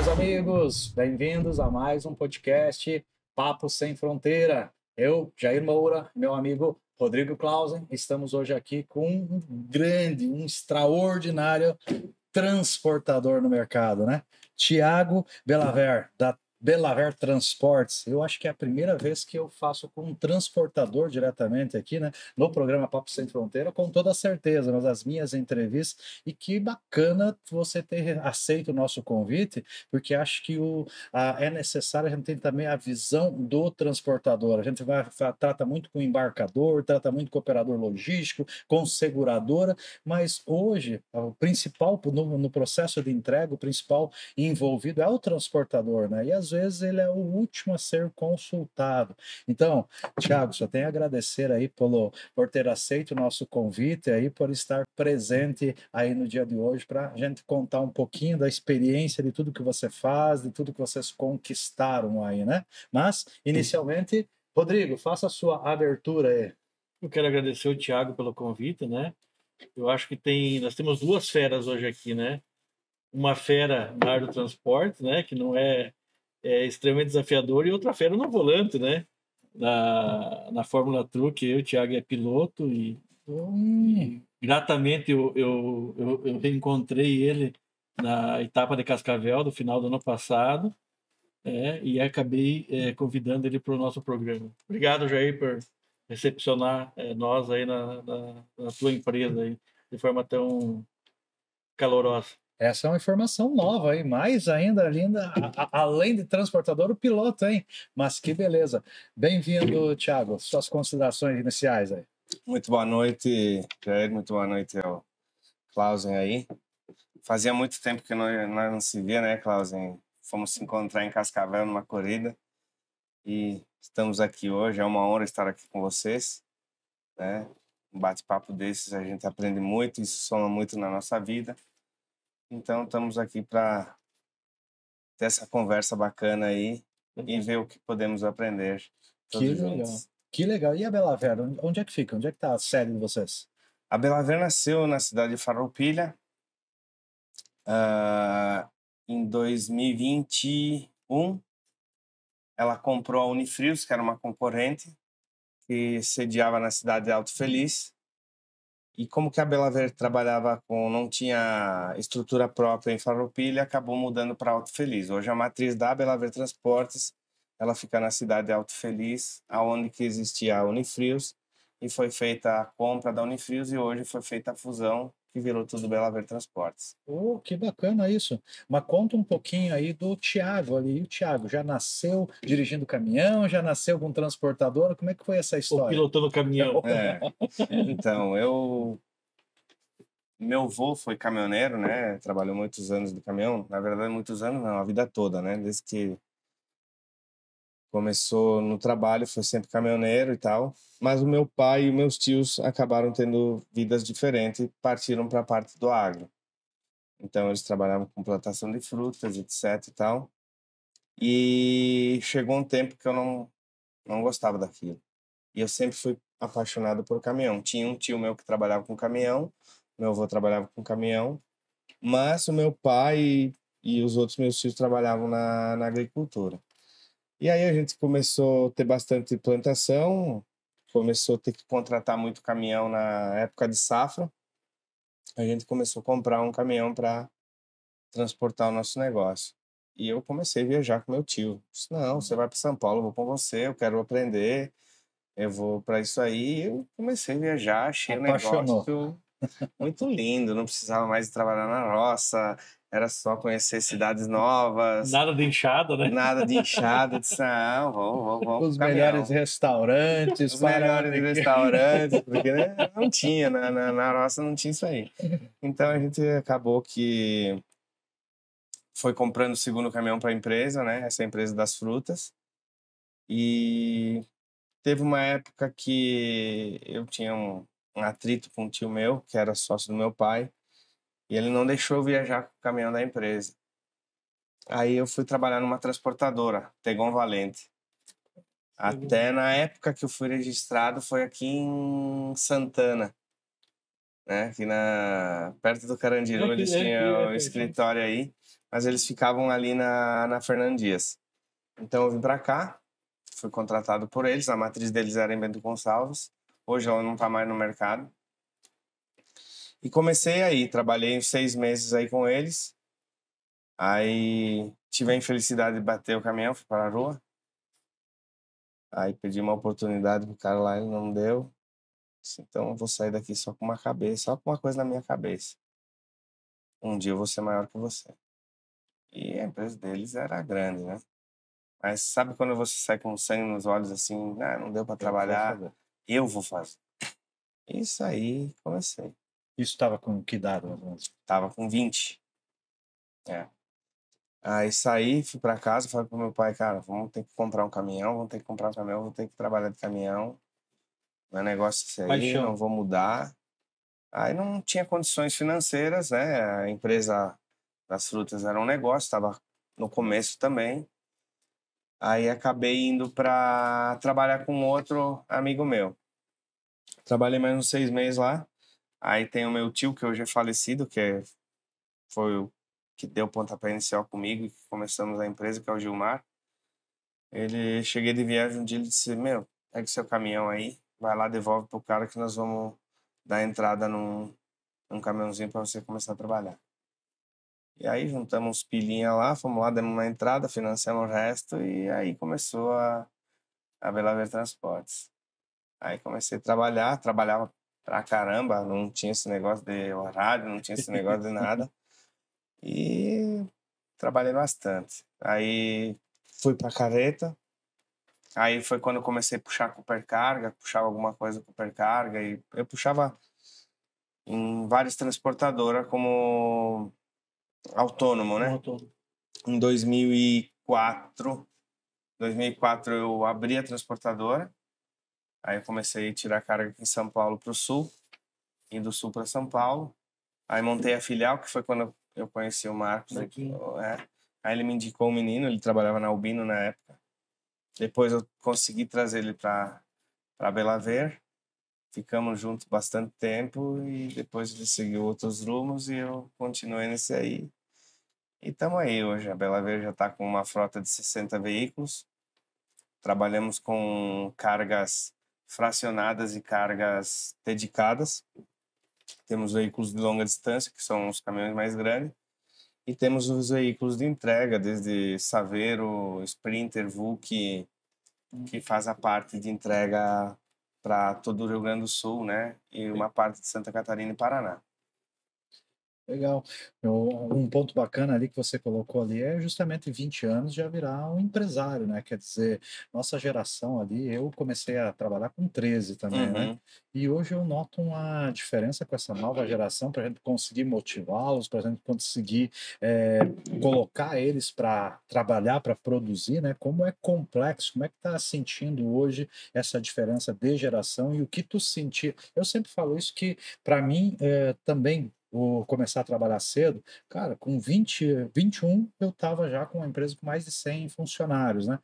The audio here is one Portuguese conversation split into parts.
meus amigos, bem-vindos a mais um podcast Papo Sem Fronteira. Eu, Jair Moura, meu amigo Rodrigo Clausen, estamos hoje aqui com um grande, um extraordinário transportador no mercado, né? Tiago Belaver, da Belaver Transportes. Eu acho que é a primeira vez que eu faço com um transportador diretamente aqui, né? No programa Papo Sem Fronteira, com toda certeza, mas as minhas entrevistas. E que bacana você ter aceito o nosso convite, porque acho que é necessário a gente ter também a visão do transportador. A gente trata muito com o embarcador, trata muito com o operador logístico, com seguradora, mas hoje o principal no processo de entrega, o principal envolvido é o transportador, né? E às vezes ele é o último a ser consultado. Então, Thiago, só tenho a agradecer aí por ter aceito o nosso convite aí, por estar presente aí no dia de hoje para a gente contar um pouquinho da experiência de tudo que você faz, de tudo que vocês conquistaram aí, né? Mas, inicialmente, Rodrigo, faça a sua abertura aí. Eu quero agradecer o Thiago pelo convite, né? Eu acho que nós temos duas feras hoje aqui, né? Uma fera na área do transporte, né? Que não é extremamente desafiador, e outra fera no volante, né? Na Fórmula Truck, eu, o Thiago é piloto e gratamente eu reencontrei ele na etapa de Cascavel do final do ano passado, e acabei convidando ele para o nosso programa. Obrigado, Jair, por recepcionar nós aí na tua empresa aí, de forma tão calorosa. Essa é uma informação nova, hein? Mais ainda, linda, além de transportador, o piloto, hein? Mas que beleza. Bem-vindo, Thiago. Suas considerações iniciais aí. Muito boa noite, Jair. Muito boa noite ao Clausen aí. Fazia muito tempo que nós não se via, né, Clausen? Fomos se encontrar em Cascavel numa corrida e estamos aqui hoje. É uma honra estar aqui com vocês, né? Um bate-papo desses a gente aprende muito, isso soma muito na nossa vida. Então estamos aqui para ter essa conversa bacana aí e ver o que podemos aprender todos juntos. Que legal. E a Belaver, onde é que fica? Onde é que está a sede de vocês? A Belaver nasceu na cidade de Farroupilha em 2021. Ela comprou a Unifrios, que era uma concorrente, que sediava na cidade de Alto Feliz. E como que a Belaver não tinha estrutura própria em Farroupilha, acabou mudando para Alto Feliz. Hoje a matriz da Belaver Transportes, ela fica na cidade de Alto Feliz, aonde que existia a Unifrios, e foi feita a compra da Unifrios e hoje foi feita a fusão, que virou tudo Belaver Transportes. Que bacana isso. Mas conta um pouquinho aí do Thiago ali. O Thiago já nasceu dirigindo caminhão, já nasceu com transportador? Como é que foi essa história? Ou pilotando caminhão. Então, meu avô foi caminhoneiro, né? Trabalhou muitos anos de caminhão. Na verdade, muitos anos não, a vida toda, né? Desde que começou no trabalho, foi sempre caminhoneiro e tal. Mas o meu pai e meus tios acabaram tendo vidas diferentes e partiram para a parte do agro. Então, eles trabalhavam com plantação de frutas, etc e tal. E chegou um tempo que eu não gostava daquilo. E eu sempre fui apaixonado por caminhão. Tinha um tio meu que trabalhava com caminhão, meu avô trabalhava com caminhão, mas o meu pai e os outros meus tios trabalhavam na agricultura. E aí a gente começou a ter bastante plantação, começou a ter que contratar muito caminhão na época de safra. A gente começou a comprar um caminhão para transportar o nosso negócio. E eu comecei a viajar com meu tio. Disse, não, você vai para São Paulo, eu vou com você, eu quero aprender, eu vou para isso aí. Eu comecei a viajar, achei o negócio muito lindo, não precisava mais trabalhar na roça, era só conhecer cidades novas. Nada de inchada, né? Nada de inchada. Eu disse, não, vamos Os melhores restaurantes. Os melhores restaurantes, porque né, não tinha, na roça não tinha isso aí. Então a gente acabou que foi comprando o segundo caminhão para a empresa, né? Essa empresa das frutas. E teve uma época que eu tinha um atrito com um tio meu, que era sócio do meu pai, e ele não deixou eu viajar com o caminhão da empresa. Aí eu fui trabalhar numa transportadora, Tegon Valente. Até na época que eu fui registrado foi aqui em Santana, né? Aqui perto do Carandiru, eles tinham o escritório aí. mas eles ficavam ali na Fernando Dias. Então eu vim para cá, fui contratado por eles, a matriz deles era em Bento Gonçalves, hoje ela não está mais no mercado. E comecei aí, trabalhei uns 6 meses aí com eles, aí tive a infelicidade de bater o caminhão, fui para a rua, aí pedi uma oportunidade pro cara lá, ele não deu, disse, então eu vou sair daqui só com uma cabeça, só com uma coisa na minha cabeça. Um dia eu vou ser maior que você. E a empresa deles era grande, né? Mas sabe quando você sai com sangue nos olhos assim, ah, não deu para trabalhar, eu vou fazer. Isso aí, comecei. Isso estava com que idade, mais ou menos? Tava com 20. É. Aí saí, fui para casa, falei pro meu pai, cara, vamos ter que comprar um caminhão, vamos ter que comprar um caminhão, vou ter que trabalhar de caminhão. Meu negócio é esse aí, Paixão. não vou mudar. Aí não tinha condições financeiras, né? A empresa das frutas era um negócio, estava no começo também. Aí acabei indo para trabalhar com outro amigo meu. Trabalhei mais uns 6 meses lá. Aí tem o meu tio, que hoje é falecido, foi o que deu o pontapé inicial comigo e começamos a empresa, que é o Gilmar. Ele, cheguei de viagem um dia, ele disse, meu, pega seu caminhão aí, vai lá, devolve pro cara que nós vamos dar entrada num caminhãozinho para você começar a trabalhar. E aí juntamos uns pilinha lá, fomos lá, demos uma entrada, financiamos o resto e aí começou a Belaver Transportes. Aí comecei a trabalhar, trabalhava pra caramba, não tinha esse negócio de horário, não tinha esse negócio de nada. E trabalhei bastante. Aí fui pra carreta, aí foi quando eu comecei a puxar com supercarga, puxava alguma coisa com supercarga, e eu puxava em várias transportadoras como autônomo, né? Autônomo. Em 2004 eu abri a transportadora, aí eu comecei a tirar carga aqui em São Paulo para o sul, e do sul para São Paulo. Aí montei a filial, que foi quando eu conheci o Marcos aqui. Aí ele me indicou um menino, ele trabalhava na Albino na época. Depois eu consegui trazer ele para Belaver. Ficamos juntos bastante tempo e depois ele seguiu outros rumos e eu continuei nesse aí. E estamos aí hoje. A Belaver já está com uma frota de 60 veículos. Trabalhamos com cargas fracionadas e cargas dedicadas. Temos veículos de longa distância, que são os caminhões mais grandes, e temos os veículos de entrega, desde Saveiro, Sprinter, Vulk, que faz a parte de entrega para todo o Rio Grande do Sul, né? E uma parte de Santa Catarina e Paraná. Legal. Um ponto bacana ali que você colocou ali é justamente 20 anos já virar um empresário, né? Quer dizer, nossa geração ali, eu comecei a trabalhar com 13 também, né? E hoje eu noto uma diferença com essa nova geração para a gente conseguir motivá-los, para a gente conseguir colocar eles para trabalhar, para produzir, né? Como é complexo, como é que tá sentindo hoje essa diferença de geração e o que tu sentir? Eu sempre falo isso que, para mim, também vou começar a trabalhar cedo, cara, com 21 eu estava já com uma empresa com mais de 100 funcionários, né?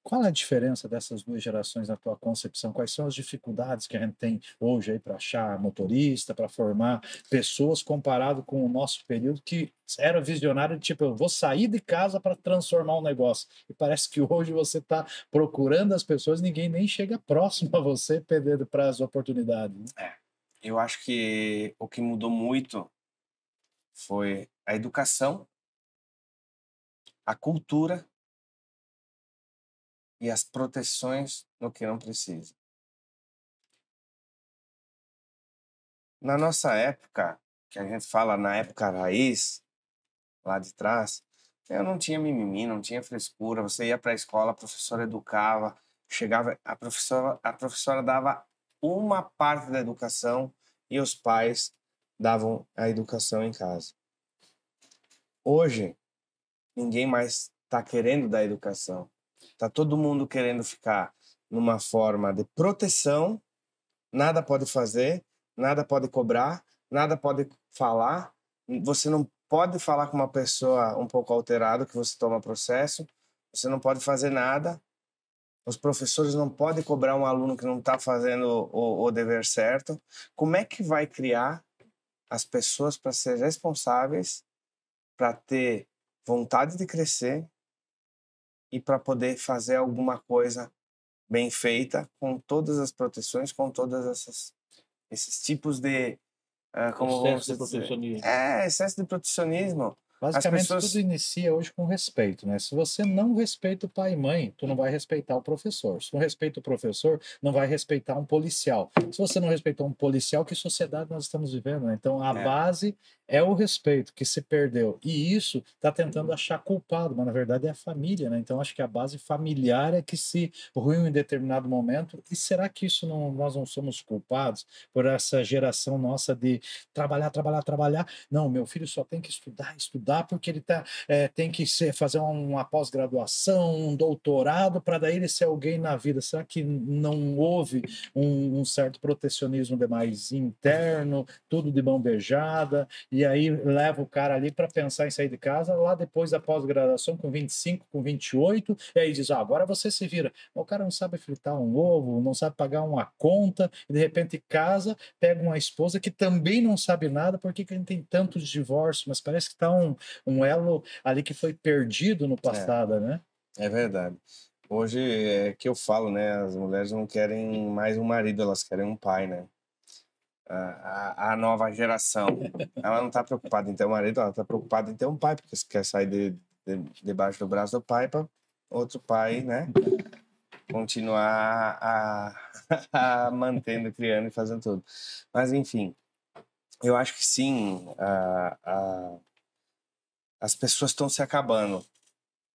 Qual é a diferença dessas duas gerações na tua concepção? Quais são as dificuldades que a gente tem hoje aí para achar motorista, para formar pessoas comparado com o nosso período que era visionário, tipo, eu vou sair de casa para transformar um negócio. E parece que hoje você está procurando as pessoas, ninguém nem chega próximo a você perdendo para as oportunidades, né? Eu acho que o que mudou muito foi a educação, a cultura e as proteções no que não precisa. Na nossa época, que a gente fala na época raiz, lá de trás, eu não tinha mimimi, não tinha frescura. Você ia para a escola, a professora educava, chegava, a professora dava uma parte da educação e os pais davam a educação em casa. Hoje, ninguém mais está querendo dar educação. Tá todo mundo querendo ficar numa forma de proteção, nada pode fazer, nada pode cobrar, nada pode falar. Você não pode falar com uma pessoa um pouco alterada que você toma processo. Você não pode fazer nada. Os professores não podem cobrar um aluno que não está fazendo o dever certo. Como é que vai criar as pessoas para ser responsáveis, para ter vontade de crescer e para poder fazer alguma coisa bem feita, com todas as proteções, com todas esses tipos de, como vamos Excesso de dizer, protecionismo. excesso de protecionismo. Basicamente, pessoas- tudo inicia hoje com respeito, né? Se você não respeita o pai e mãe, tu não vai respeitar o professor. Se não respeita o professor, não vai respeitar um policial. Se você não respeitar um policial, que sociedade nós estamos vivendo, né? Então, a É. base é o respeito que se perdeu. E isso está tentando achar culpado, mas na verdade é a família, né? Então, acho que a base familiar é que se ruiu em determinado momento. E será que isso não, nós não somos culpados por essa geração nossa de trabalhar, trabalhar, trabalhar? Não, meu filho só tem que estudar, estudar, porque ele tem que fazer uma pós-graduação, um doutorado, para daí ele ser alguém na vida. Será que não houve um certo protecionismo demais interno, tudo de mão beijada, e aí leva o cara ali para pensar em sair de casa, lá depois da pós-graduação, com 25, com 28, e aí diz, agora você se vira. O cara não sabe fritar um ovo, não sabe pagar uma conta, e de repente casa, pega uma esposa que também não sabe nada. Por que a gente tem tantos divórcios? Mas parece que está um elo ali que foi perdido no passado, né? É verdade. Hoje é que eu falo, né? As mulheres não querem mais um marido, elas querem um pai, né? A nova geração. Ela não está preocupada em ter um marido, ela está preocupada em ter um pai, porque você quer sair debaixo do braço do pai para outro pai, né? Continuar a mantendo, criando e fazendo tudo. Mas, enfim, eu acho que sim, as pessoas estão se acabando.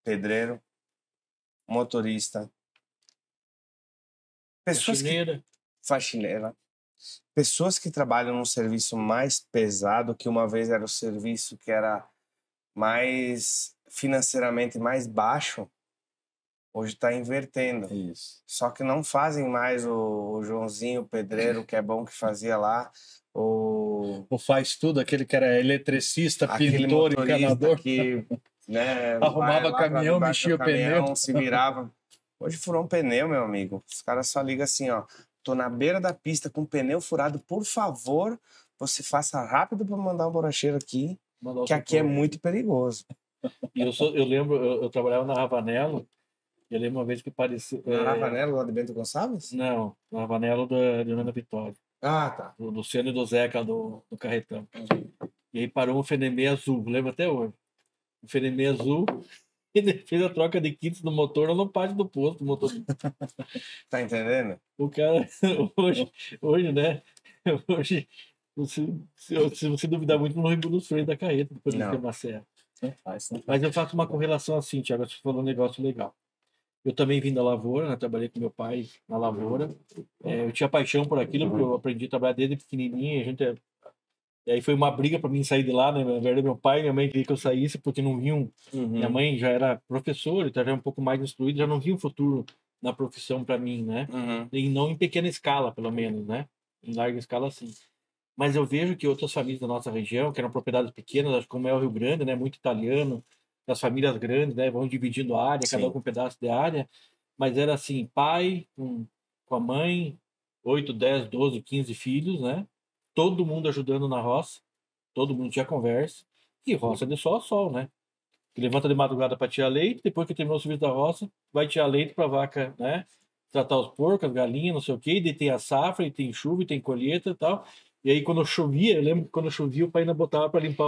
Pedreiro, motorista, pessoas que faxineira, pessoas que trabalham num serviço mais pesado, que uma vez era o serviço que era mais financeiramente mais baixo, hoje está invertendo. Isso. Só que não fazem mais o Joãozinho, o pedreiro, que é bom que fazia lá, O faz tudo, aquele que era eletricista, aquele pintor, motorista encanador, que, né, arrumava vai lá pra caminhão, debaixo do mexia o pneu. caminhão, se virava. Hoje furou um pneu, meu amigo. Os caras só ligam assim, ó. Tô na beira da pista com o pneu furado, por favor, você faça rápido para mandar um borracheiro aqui, que aqui é muito perigoso. E eu lembro, eu trabalhava na Ravanello, e eu lembro uma vez que parecia... Na Ravanello, lá de Bento Gonçalves? Não, na Ravanello da Leonardo Vitória. Ah, tá. Do Luciano e do Zeca, do Carretão. E aí parou um Fenemê azul, lembro até hoje. Um Fenemê azul, e ele fez a troca de kits do motor no pátio do posto. Do motor. Tá entendendo? O cara, hoje, né? Hoje, se você duvidar muito, não regula os freios da carreta depois de ter uma serra. Mas eu faço uma correlação assim, Thiago, você falou um negócio legal. Eu também vim da lavoura, né? Trabalhei com meu pai na lavoura. Eu tinha paixão por aquilo, porque eu aprendi a trabalhar desde pequenininho. E aí foi uma briga para mim sair de lá, né? Na verdade, meu pai e minha mãe queriam que eu saísse porque não viam. Minha mãe já era professora, então já era um pouco mais instruída, já não via um futuro na profissão para mim, né? E não em pequena escala, pelo menos, né? Em larga escala, sim. Mas eu vejo que outras famílias da nossa região, que eram propriedades pequenas, como é o Rio Grande, né? Muito italiano, as famílias grandes, né? Vão dividindo a área, cada um com um pedaço de área. Mas era assim, pai com a mãe, 8, 10, 12, 15 filhos, né? Todo mundo ajudando na roça, todo mundo tinha conversa, e roça de sol a sol, né? Que levanta de madrugada para tirar leite, depois que terminou o serviço da roça, vai tirar leite para vaca, né? Tratar os porcos, as galinhas, não sei o quê, e daí tem a safra, e tem chuva, e tem colheita e tal. E aí, quando chovia, eu lembro que quando chovia, o pai ainda botava para limpar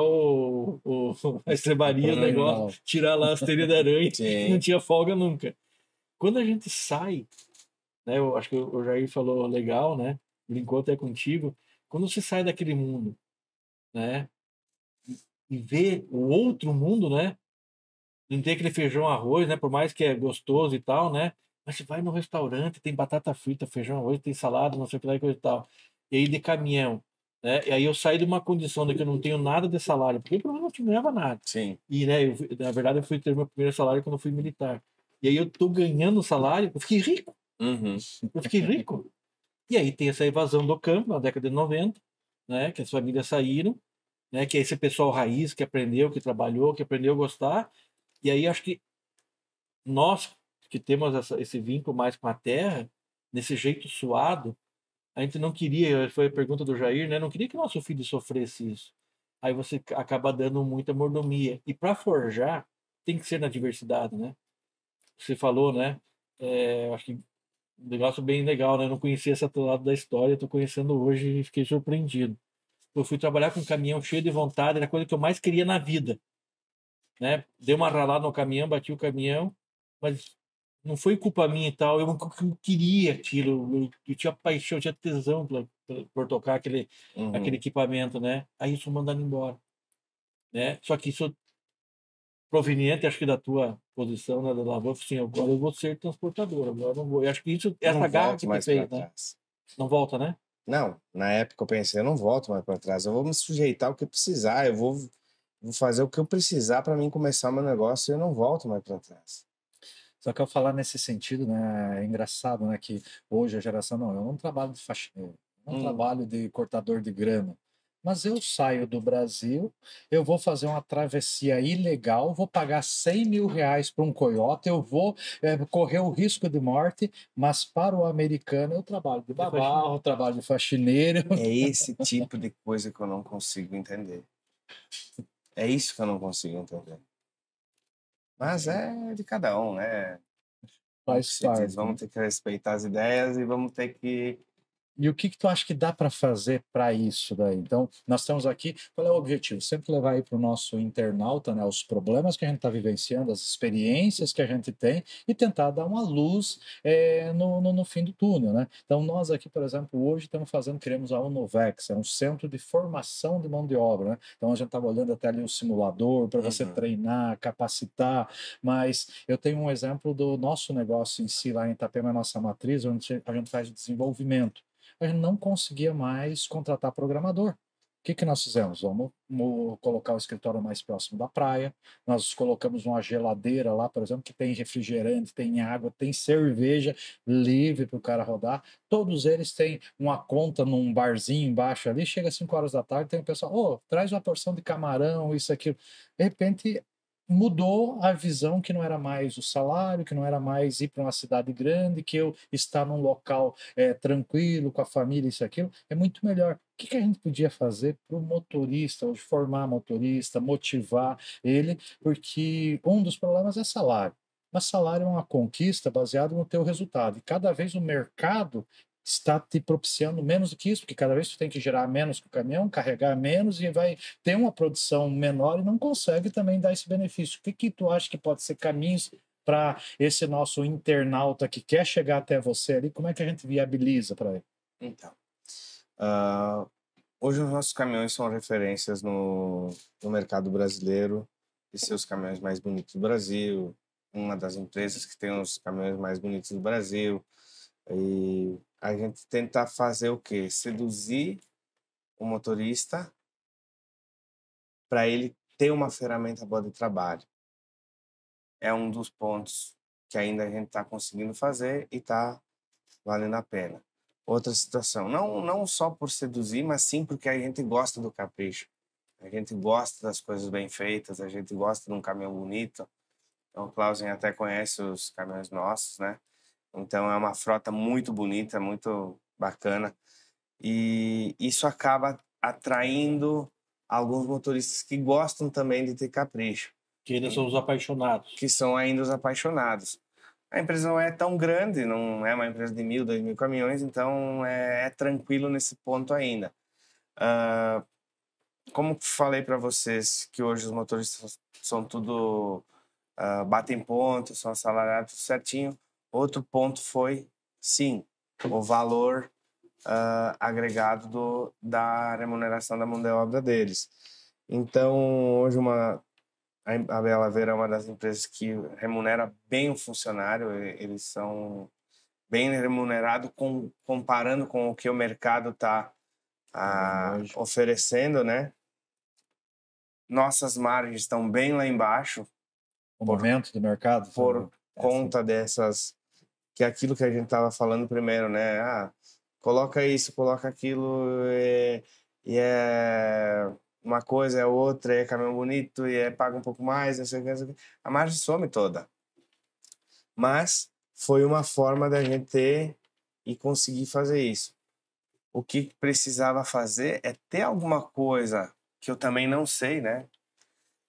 a estrebaria, o negócio, tirar lá as telhas de aranha, não tinha folga nunca. Quando a gente sai, né? Eu acho que o Jair falou legal, né? Brincou até contigo. Quando você sai daquele mundo, né? E vê o outro mundo, né? Não tem aquele feijão arroz, né? Por mais que é gostoso e tal, né? Mas você vai no restaurante, tem batata frita, feijão arroz, tem salada, não sei o que lá e coisa e tal. E aí de caminhão, né? E aí eu saí de uma condição de que eu não tenho nada de salário, porque eu não ganhava nada. Sim. E, né? Na verdade, eu fui ter meu primeiro salário quando eu fui militar. E aí eu tô ganhando salário, eu fiquei rico. Eu fiquei rico. E aí tem essa evasão do campo na década de 90, né? Que as famílias saíram, né? Que é esse pessoal raiz que aprendeu, que trabalhou, que aprendeu a gostar. E aí acho que nós que temos esse vínculo mais com a terra, nesse jeito suado, a gente não queria, foi a pergunta do Jair, né? Não queria que nosso filho sofresse isso. aí você acaba dando muita mordomia. E para forjar, tem que ser na diversidade, né? Você falou, né? Acho que um negócio bem legal, né? Eu não conhecia esse outro lado da história, estou conhecendo hoje e fiquei surpreendido. Eu fui trabalhar com um caminhão cheio de vontade, era a coisa que eu mais queria na vida, né? Dei uma ralada no caminhão, bati o caminhão, mas não foi culpa minha e tal. Eu queria aquilo, eu tinha paixão, eu tinha tesão por tocar aquele equipamento, né? Aí isso mandaram embora, né? Só que isso proveniente, acho que da tua posição, né, da lavoura, assim, agora eu vou ser transportador, agora eu não vou. Eu acho que isso, essa Não garra volto que te mais para fez, né? trás. Não volta, né? Não, na época eu pensei, eu não volto mais para trás, eu vou me sujeitar ao que precisar, vou fazer o que eu precisar para mim começar meu negócio e eu não volto mais para trás. Só que eu falar nesse sentido, né, é engraçado, né, que hoje a geração, não, eu não trabalho de faxineiro, eu não trabalho de cortador de grama, mas eu saio do Brasil, eu vou fazer uma travessia ilegal, vou pagar 100 mil reais para um coiote, eu vou correr o risco de morte, mas para o americano eu trabalho de babá, eu trabalho de faxineiro. É esse tipo de coisa que eu não consigo entender. É isso que eu não consigo entender. Mas é de cada um, né? Como Faz se diz, parte, né? vamos ter que respeitar as ideias e vamos ter que... E o que que tu acha que dá para fazer para isso daí? Então, nós temos aqui, qual é o objetivo? Sempre levar aí para o nosso internauta, né, os problemas que a gente está vivenciando, as experiências que a gente tem e tentar dar uma luz no fim do túnel, né? Então, nós aqui, por exemplo, hoje estamos queremos a Unovex, é um centro de formação de mão de obra, né? Então, a gente estava olhando até ali o simulador para você treinar, capacitar, mas eu tenho um exemplo do nosso negócio em si, lá em Itapema, nossa matriz, onde a gente faz desenvolvimento. A gente não conseguia mais contratar programador. O que que nós fizemos? Vamos colocar o escritório mais próximo da praia. Nós colocamos uma geladeira lá, por exemplo, que tem refrigerante, tem água, tem cerveja livre para o cara rodar. Todos eles têm uma conta num barzinho embaixo ali. Chega às 5 horas da tarde, tem o pessoal, oh, traz uma porção de camarão, isso, aquilo. De repente, mudou a visão que não era mais o salário, que não era mais ir para uma cidade grande, que eu estar num local tranquilo, com a família, isso e aquilo, é muito melhor. O que que a gente podia fazer para o motorista, ou formar motorista, motivar ele, porque um dos problemas é salário. Mas salário é uma conquista baseada no teu resultado. E cada vez o mercado está te propiciando menos do que isso, porque cada vez tu tem que gerar menos com o caminhão, carregar menos e vai ter uma produção menor e não consegue também dar esse benefício. O que que tu acha que pode ser caminhos para esse nosso internauta que quer chegar até você ali? Como é que a gente viabiliza para ele? Então, hoje os nossos caminhões são referências no mercado brasileiro e seus caminhões mais bonitos do Brasil, uma das empresas que tem os caminhões mais bonitos do Brasil. E a gente tenta fazer o quê? Seduzir o motorista para ele ter uma ferramenta boa de trabalho. É um dos pontos que ainda a gente está conseguindo fazer e está valendo a pena. Outra situação, não só por seduzir, mas sim porque a gente gosta do capricho. A gente gosta das coisas bem feitas, a gente gosta de um caminhão bonito. Então, o Clausen até conhece os caminhões nossos, né? Então, é uma frota muito bonita, muito bacana. E isso acaba atraindo alguns motoristas que gostam também de ter capricho. Que ainda são os apaixonados. Que são ainda os apaixonados. A empresa não é tão grande, não é uma empresa de 1.000, 2.000 caminhões, então é tranquilo nesse ponto ainda. Como falei para vocês que hoje os motoristas são tudo batem ponto, são assalariados certinho. Outro ponto foi, sim, o valor agregado da remuneração da mão de obra deles. Então, hoje a Bela Vera é uma das empresas que remunera bem o funcionário, eles são bem remunerados comparando com o que o mercado está oferecendo, né? Nossas margens estão bem lá embaixo. O momento do mercado? Por conta dessas... Que é aquilo que a gente estava falando primeiro, né? Coloca isso, coloca aquilo, e é uma coisa, é outra, é caminhão bonito, e paga um pouco mais, não sei o que, não sei o que. A margem some toda. Mas foi uma forma da gente ter e conseguir fazer isso. O que precisava fazer é ter alguma coisa que eu também não sei, né?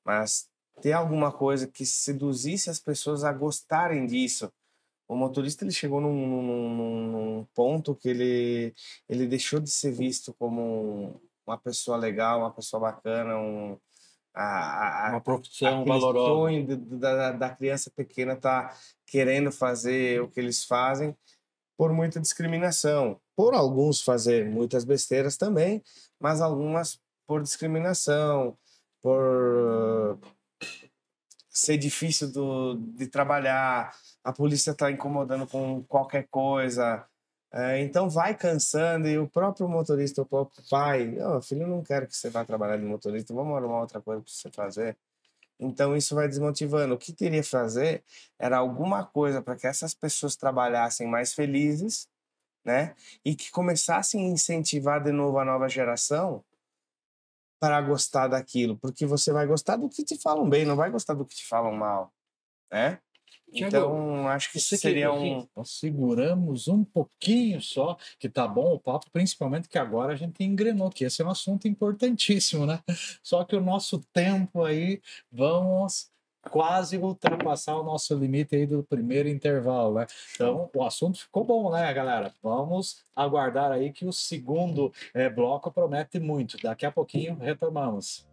Mas ter alguma coisa que seduzisse as pessoas a gostarem disso. O motorista ele chegou num ponto que ele deixou de ser visto como uma pessoa legal, uma pessoa bacana, Uma profissão aquele valorosa. sonho da criança pequena tá querendo fazer o que eles fazem por muita discriminação. Por alguns fazer muitas besteiras também, mas algumas por discriminação, por ser difícil de trabalhar, a polícia está incomodando com qualquer coisa. Então vai cansando e o próprio motorista, o próprio pai, oh, filho, eu não quero que você vá trabalhar de motorista, vamos arrumar outra coisa para você fazer. Então isso vai desmotivando. O que teria que fazer era alguma coisa para que essas pessoas trabalhassem mais felizes, né? E que começassem a incentivar de novo a nova geração para gostar daquilo, porque você vai gostar do que te falam bem, não vai gostar do que te falam mal, né? Tiago, então, acho que isso seria nós seguramos um pouquinho só, que tá bom o papo, principalmente que agora a gente engrenou, que esse é um assunto importantíssimo, né? Só que o nosso tempo aí, vamos quase ultrapassar o nosso limite aí do primeiro intervalo, né? Então, o assunto ficou bom, né, galera? Vamos aguardar aí que o segundo bloco promete muito. Daqui a pouquinho retomamos.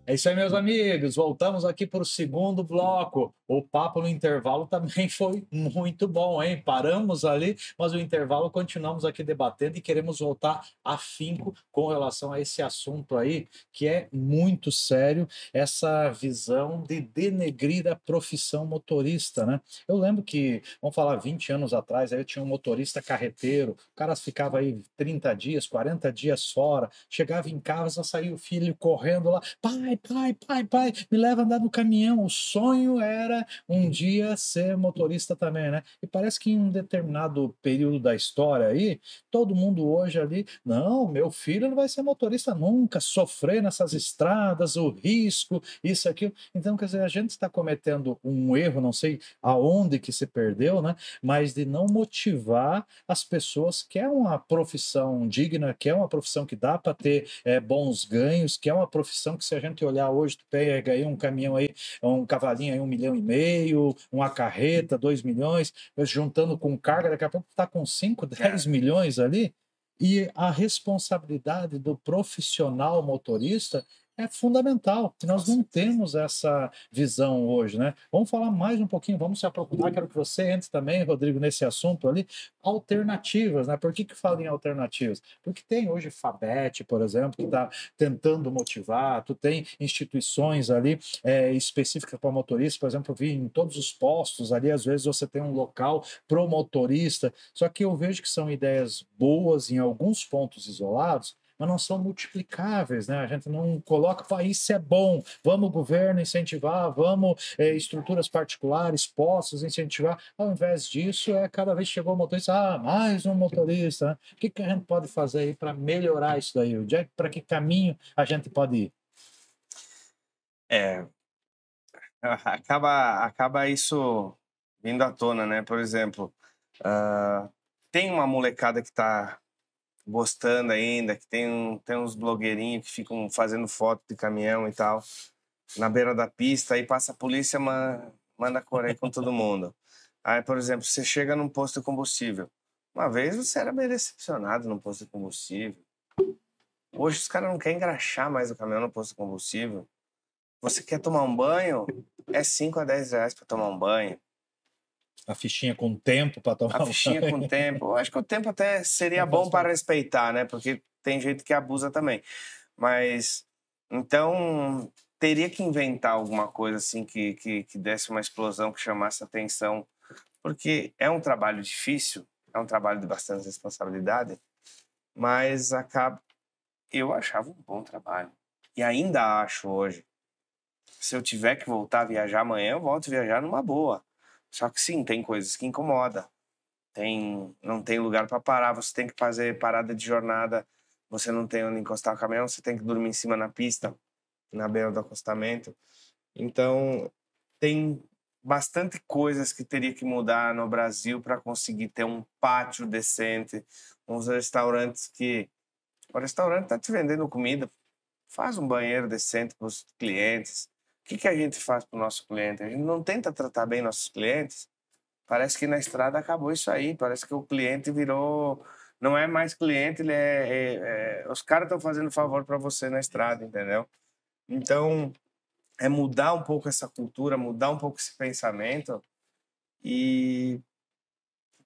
É isso aí, meus amigos. Voltamos aqui para o segundo bloco. O papo no intervalo também foi muito bom, hein? Paramos ali, mas o intervalo continuamos aqui debatendo e queremos voltar afinco com relação a esse assunto aí, que é muito sério, essa visão de denegrir a profissão motorista, né? Eu lembro que, vamos falar, 20 anos atrás, aí eu tinha um motorista carreteiro, o cara ficava aí 30 dias, 40 dias fora, chegava em casa, saía o filho correndo lá, pai, me leva a andar no caminhão. O sonho era um dia ser motorista também, né? E parece que em um determinado período da história aí, todo mundo hoje ali, não, meu filho não vai ser motorista nunca, sofrer nessas estradas, o risco, isso, aquilo. Então, quer dizer, a gente está cometendo um erro, não sei aonde que se perdeu, né? Mas de não motivar as pessoas, que é uma profissão digna, que é uma profissão que dá para ter bons ganhos, que é uma profissão que, se a gente olhar hoje, tu pega aí um caminhão aí, um cavalinho aí, 1,5 milhão, uma carreta, 2 milhões, juntando com carga, daqui a pouco está com 5, 10 milhões ali, e a responsabilidade do profissional motorista é fundamental. Nós não temos essa visão hoje, né? Vamos falar mais um pouquinho, vamos se aprofundar. Quero que você entre também, Rodrigo, nesse assunto ali. Alternativas, né? Por que falo em alternativas? Porque tem hoje FABET, por exemplo, que está tentando motivar, tu tem instituições ali específicas para motorista, por exemplo, eu vi em todos os postos ali, às vezes você tem um local pro motorista, só que eu vejo que são ideias boas em alguns pontos isolados, mas não são multiplicáveis, né? A gente não coloca, fala, isso é bom, vamos governo incentivar, vamos estruturas particulares, postos incentivar. Ao invés disso, cada vez que chegou o motorista, mais um motorista, né? O que a gente pode fazer aí para melhorar isso daí? Para que caminho a gente pode ir? Acaba isso vindo à tona, né? Por exemplo, tem uma molecada que está gostando ainda, que tem uns blogueirinhos que ficam fazendo foto de caminhão e tal, na beira da pista, aí passa a polícia, manda correr com todo mundo. Aí, por exemplo, você chega num posto de combustível. Uma vez você era bem decepcionado num posto de combustível. Hoje os caras não querem engraxar mais o caminhão no posto de combustível. Você quer tomar um banho? É 5 a 10 reais para tomar um banho. A fichinha com tempo para tomar A fichinha banho. com tempo. Eu acho que o tempo até seria bom para respeitar, né? Porque tem gente que abusa também. Mas, então, teria que inventar alguma coisa assim que desse uma explosão, que chamasse atenção. Porque é um trabalho difícil, é um trabalho de bastante responsabilidade, mas eu achava um bom trabalho. E ainda acho hoje. Se eu tiver que voltar a viajar amanhã, eu volto a viajar numa boa. Só que sim, tem coisas que incomodam. Não tem lugar para parar, você tem que fazer parada de jornada, você não tem onde encostar o caminhão, você tem que dormir em cima na pista, na beira do acostamento. Então, tem bastante coisas que teria que mudar no Brasil para conseguir ter um pátio decente, uns restaurantes que... O restaurante está te vendendo comida, faz um banheiro decente para os clientes. O que a gente faz para o nosso cliente? A gente não tenta tratar bem nossos clientes. Parece que na estrada acabou isso aí. Parece que o cliente virou... Não é mais cliente, ele os caras estão fazendo favor para você na estrada, entendeu? Então, é mudar um pouco essa cultura, mudar um pouco esse pensamento e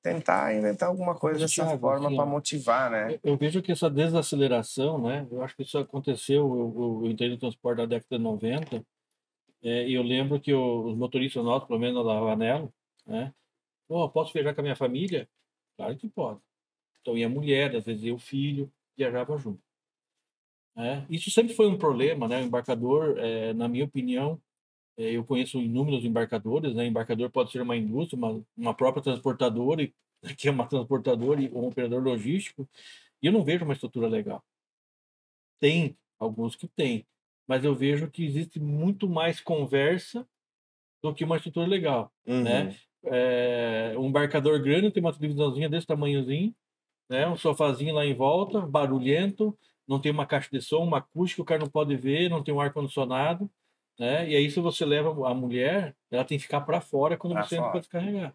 tentar inventar alguma coisa dessa Thiago, forma assim, para motivar, né? eu vejo que essa desaceleração, né? Eu acho que isso aconteceu, eu entrei no transporte da década de 90, e eu lembro que os motoristas nossos, pelo menos da Ravanello, né? Posso viajar com a minha família? Claro que pode. Então ia a mulher, às vezes ia o filho, viajava junto. Isso sempre foi um problema, né? O embarcador, na minha opinião, eu conheço inúmeros embarcadores, né? Embarcador pode ser uma indústria, uma própria transportadora, que é uma transportadora ou um operador logístico, e eu não vejo uma estrutura legal. Tem alguns que tem, mas eu vejo que existe muito mais conversa do que uma estrutura legal, né? Um embarcador grande tem uma televisãozinha desse tamanhozinho, né? Um sofazinho lá em volta, barulhento, não tem uma caixa de som, uma acústica, o cara não pode ver, não tem um ar-condicionado, né? E aí, se você leva a mulher, ela tem que ficar para fora quando você entra para descarregar.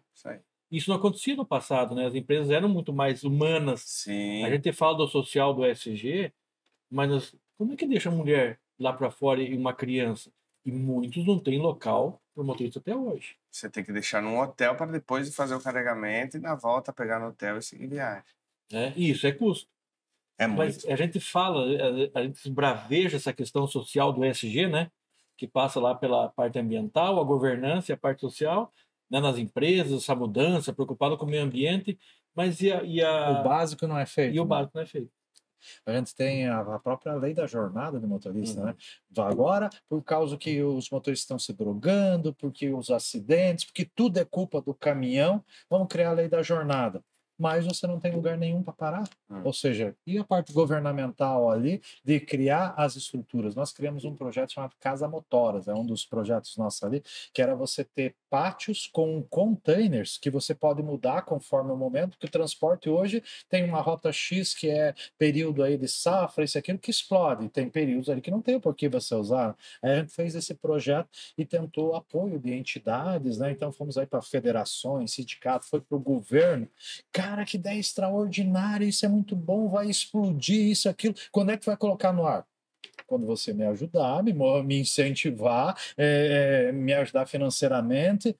Isso não acontecia no passado, né? As empresas eram muito mais humanas. Sim. A gente fala do social do ESG, mas como é que deixa a mulher lá para fora e uma criança? E muitos não têm local para motorista até hoje. Você tem que deixar num hotel para depois fazer o carregamento e na volta pegar no hotel e seguir viagem. Isso é custo. Mas muito. A gente fala, a gente esbraveja essa questão social do ESG, né? Que passa lá pela parte ambiental, a governança e a parte social, né? Nas empresas, essa mudança, preocupado com o meio ambiente, mas O básico não é feito. E o básico não é feito. A gente tem a própria lei da jornada do motorista, né? Agora, por causa que os motoristas estão se drogando, porque os acidentes, porque tudo é culpa do caminhão, vamos criar a lei da jornada. Mas você não tem lugar nenhum para parar. Ou seja, e a parte governamental ali de criar as estruturas? Nós criamos um projeto chamado Casa Motoras, é um dos projetos nossos ali, que era você ter pátios com containers que você pode mudar conforme o momento, porque o transporte hoje tem uma rota X que é período aí de safra, isso aquilo que explode, tem períodos ali que não tem por que você usar. Aí a gente fez esse projeto e tentou apoio de entidades, né? Então fomos aí para federações, sindicatos, foi para o governo. Cara, que ideia extraordinária, isso é muito bom, vai explodir isso, aquilo. Quando é que vai colocar no ar? quando você me ajudar, me incentivar, me ajudar financeiramente.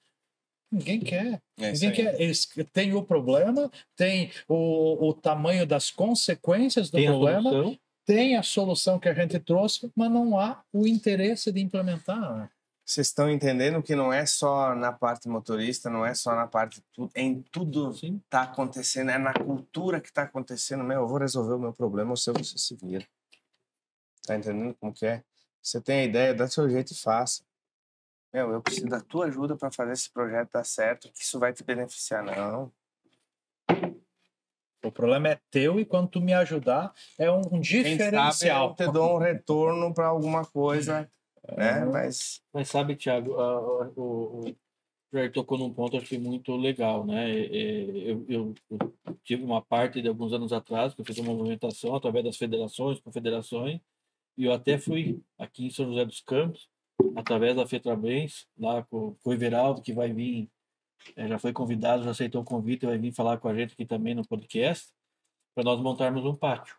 Ninguém quer. Ninguém quer. Eles têm o problema, tem o tamanho das consequências do problema, tem a solução que a gente trouxe, mas não há o interesse de implementar. Vocês estão entendendo que não é só na parte motorista, não é só na parte... Em tudo está acontecendo, é na cultura que está acontecendo. Eu vou resolver o meu problema, ou se você se vira. Tá entendendo como que é? Você tem a ideia, dá seu jeito e faça. Eu preciso da tua ajuda para fazer esse projeto dar certo, que isso vai te beneficiar. Não. O problema é teu e quando tu me ajudar, é um diferencial. Quem sabe eu te dou um retorno para alguma coisa, né? Mas sabe, Thiago, o Jair tocou num ponto acho que muito legal, né? Eu tive uma parte de alguns anos atrás que eu fiz uma movimentação através das federações, confederações, e eu até fui aqui em São José dos Campos, através da FETRABENS, lá com o Everaldo, que vai vir, já foi convidado, já aceitou o convite, vai vir falar com a gente aqui também no podcast, para nós montarmos um pátio.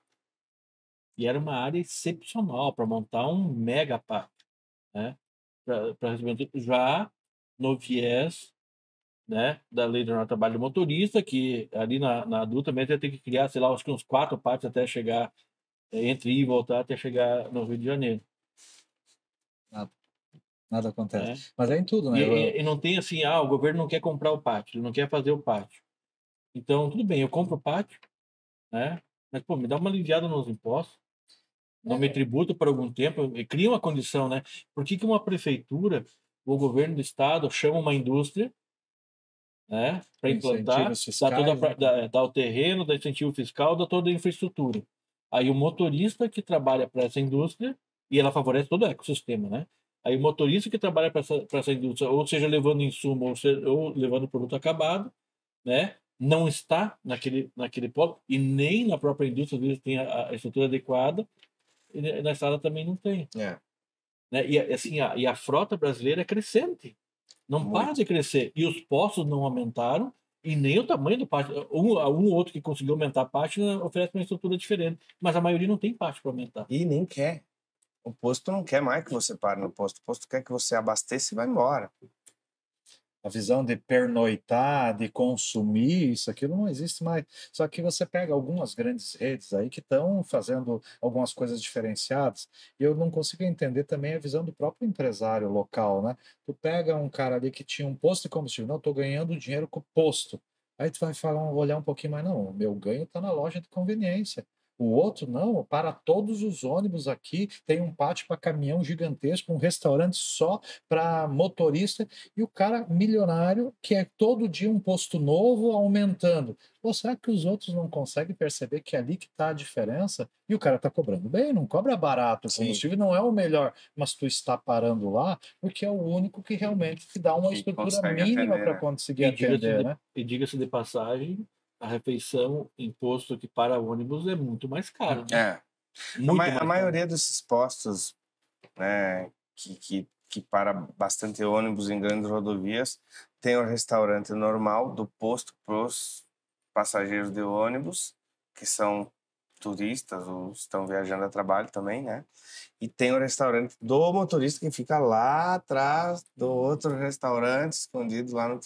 E era uma área excepcional para montar um mega pátio, né? Para receber já no viés, né, da lei do trabalho do motorista, que ali na adulta também vai ter que criar, sei lá, acho que uns 4 pátios até chegar, entre ir e voltar, até chegar no Rio de Janeiro. Nada acontece. Mas é em tudo, né? E não tem assim, o governo não quer comprar o pátio, ele não quer fazer o pátio. Então, tudo bem, eu compro o pátio, né? Mas, pô, me dá uma aliviada nos impostos, não me tributo por algum tempo, cria uma condição, né? Por que uma prefeitura, o governo do estado chama uma indústria, né, para implantar, dá o terreno, dá incentivo fiscal, dá toda a infraestrutura. Aí o motorista que trabalha para essa indústria, e ela favorece todo o ecossistema, né? Aí o motorista que trabalha para essa indústria, ou seja, levando insumo, ou levando produto acabado, né? Não está naquele polo, e nem na própria indústria, às vezes, tem a estrutura adequada, e na estrada também não tem. Né? E, assim, e a frota brasileira é crescente. Não para de crescer. E os postos não aumentaram, e nem o tamanho do pátio. Um ou outro que conseguiu aumentar a pátio oferece uma estrutura diferente. Mas a maioria não tem pátio para aumentar. E nem quer. O posto não quer mais que você pare no posto. O posto quer que você abasteça e vá embora. A visão de pernoitar, de consumir, isso, aquilo não existe mais. Só que você pega algumas grandes redes aí que estão fazendo algumas coisas diferenciadas, e eu não consigo entender também a visão do próprio empresário local, né? Tu pega um cara ali que tinha um posto de combustível, não, estou ganhando dinheiro com o posto. Aí tu vai olhar um pouquinho mais, não, o meu ganho está na loja de conveniência. O outro, não, para todos os ônibus aqui, tem um pátio para caminhão gigantesco, um restaurante só para motorista, e o cara milionário, que é todo dia um posto novo aumentando. Ou será que os outros não conseguem perceber que é ali que está a diferença? E o cara está cobrando bem, não cobra barato, o combustível não é o melhor, mas tu está parando lá porque é o único que realmente te dá uma estrutura mínima para conseguir atender, né? E diga-se de passagem, a refeição em posto que para ônibus é muito mais caro. Né? A maioria desses postos, né, que para bastante ônibus em grandes rodovias, tem o restaurante normal do posto para os passageiros de ônibus, que são turistas ou estão viajando a trabalho também, né? E tem o restaurante do motorista que fica lá atrás do outro restaurante, escondido lá no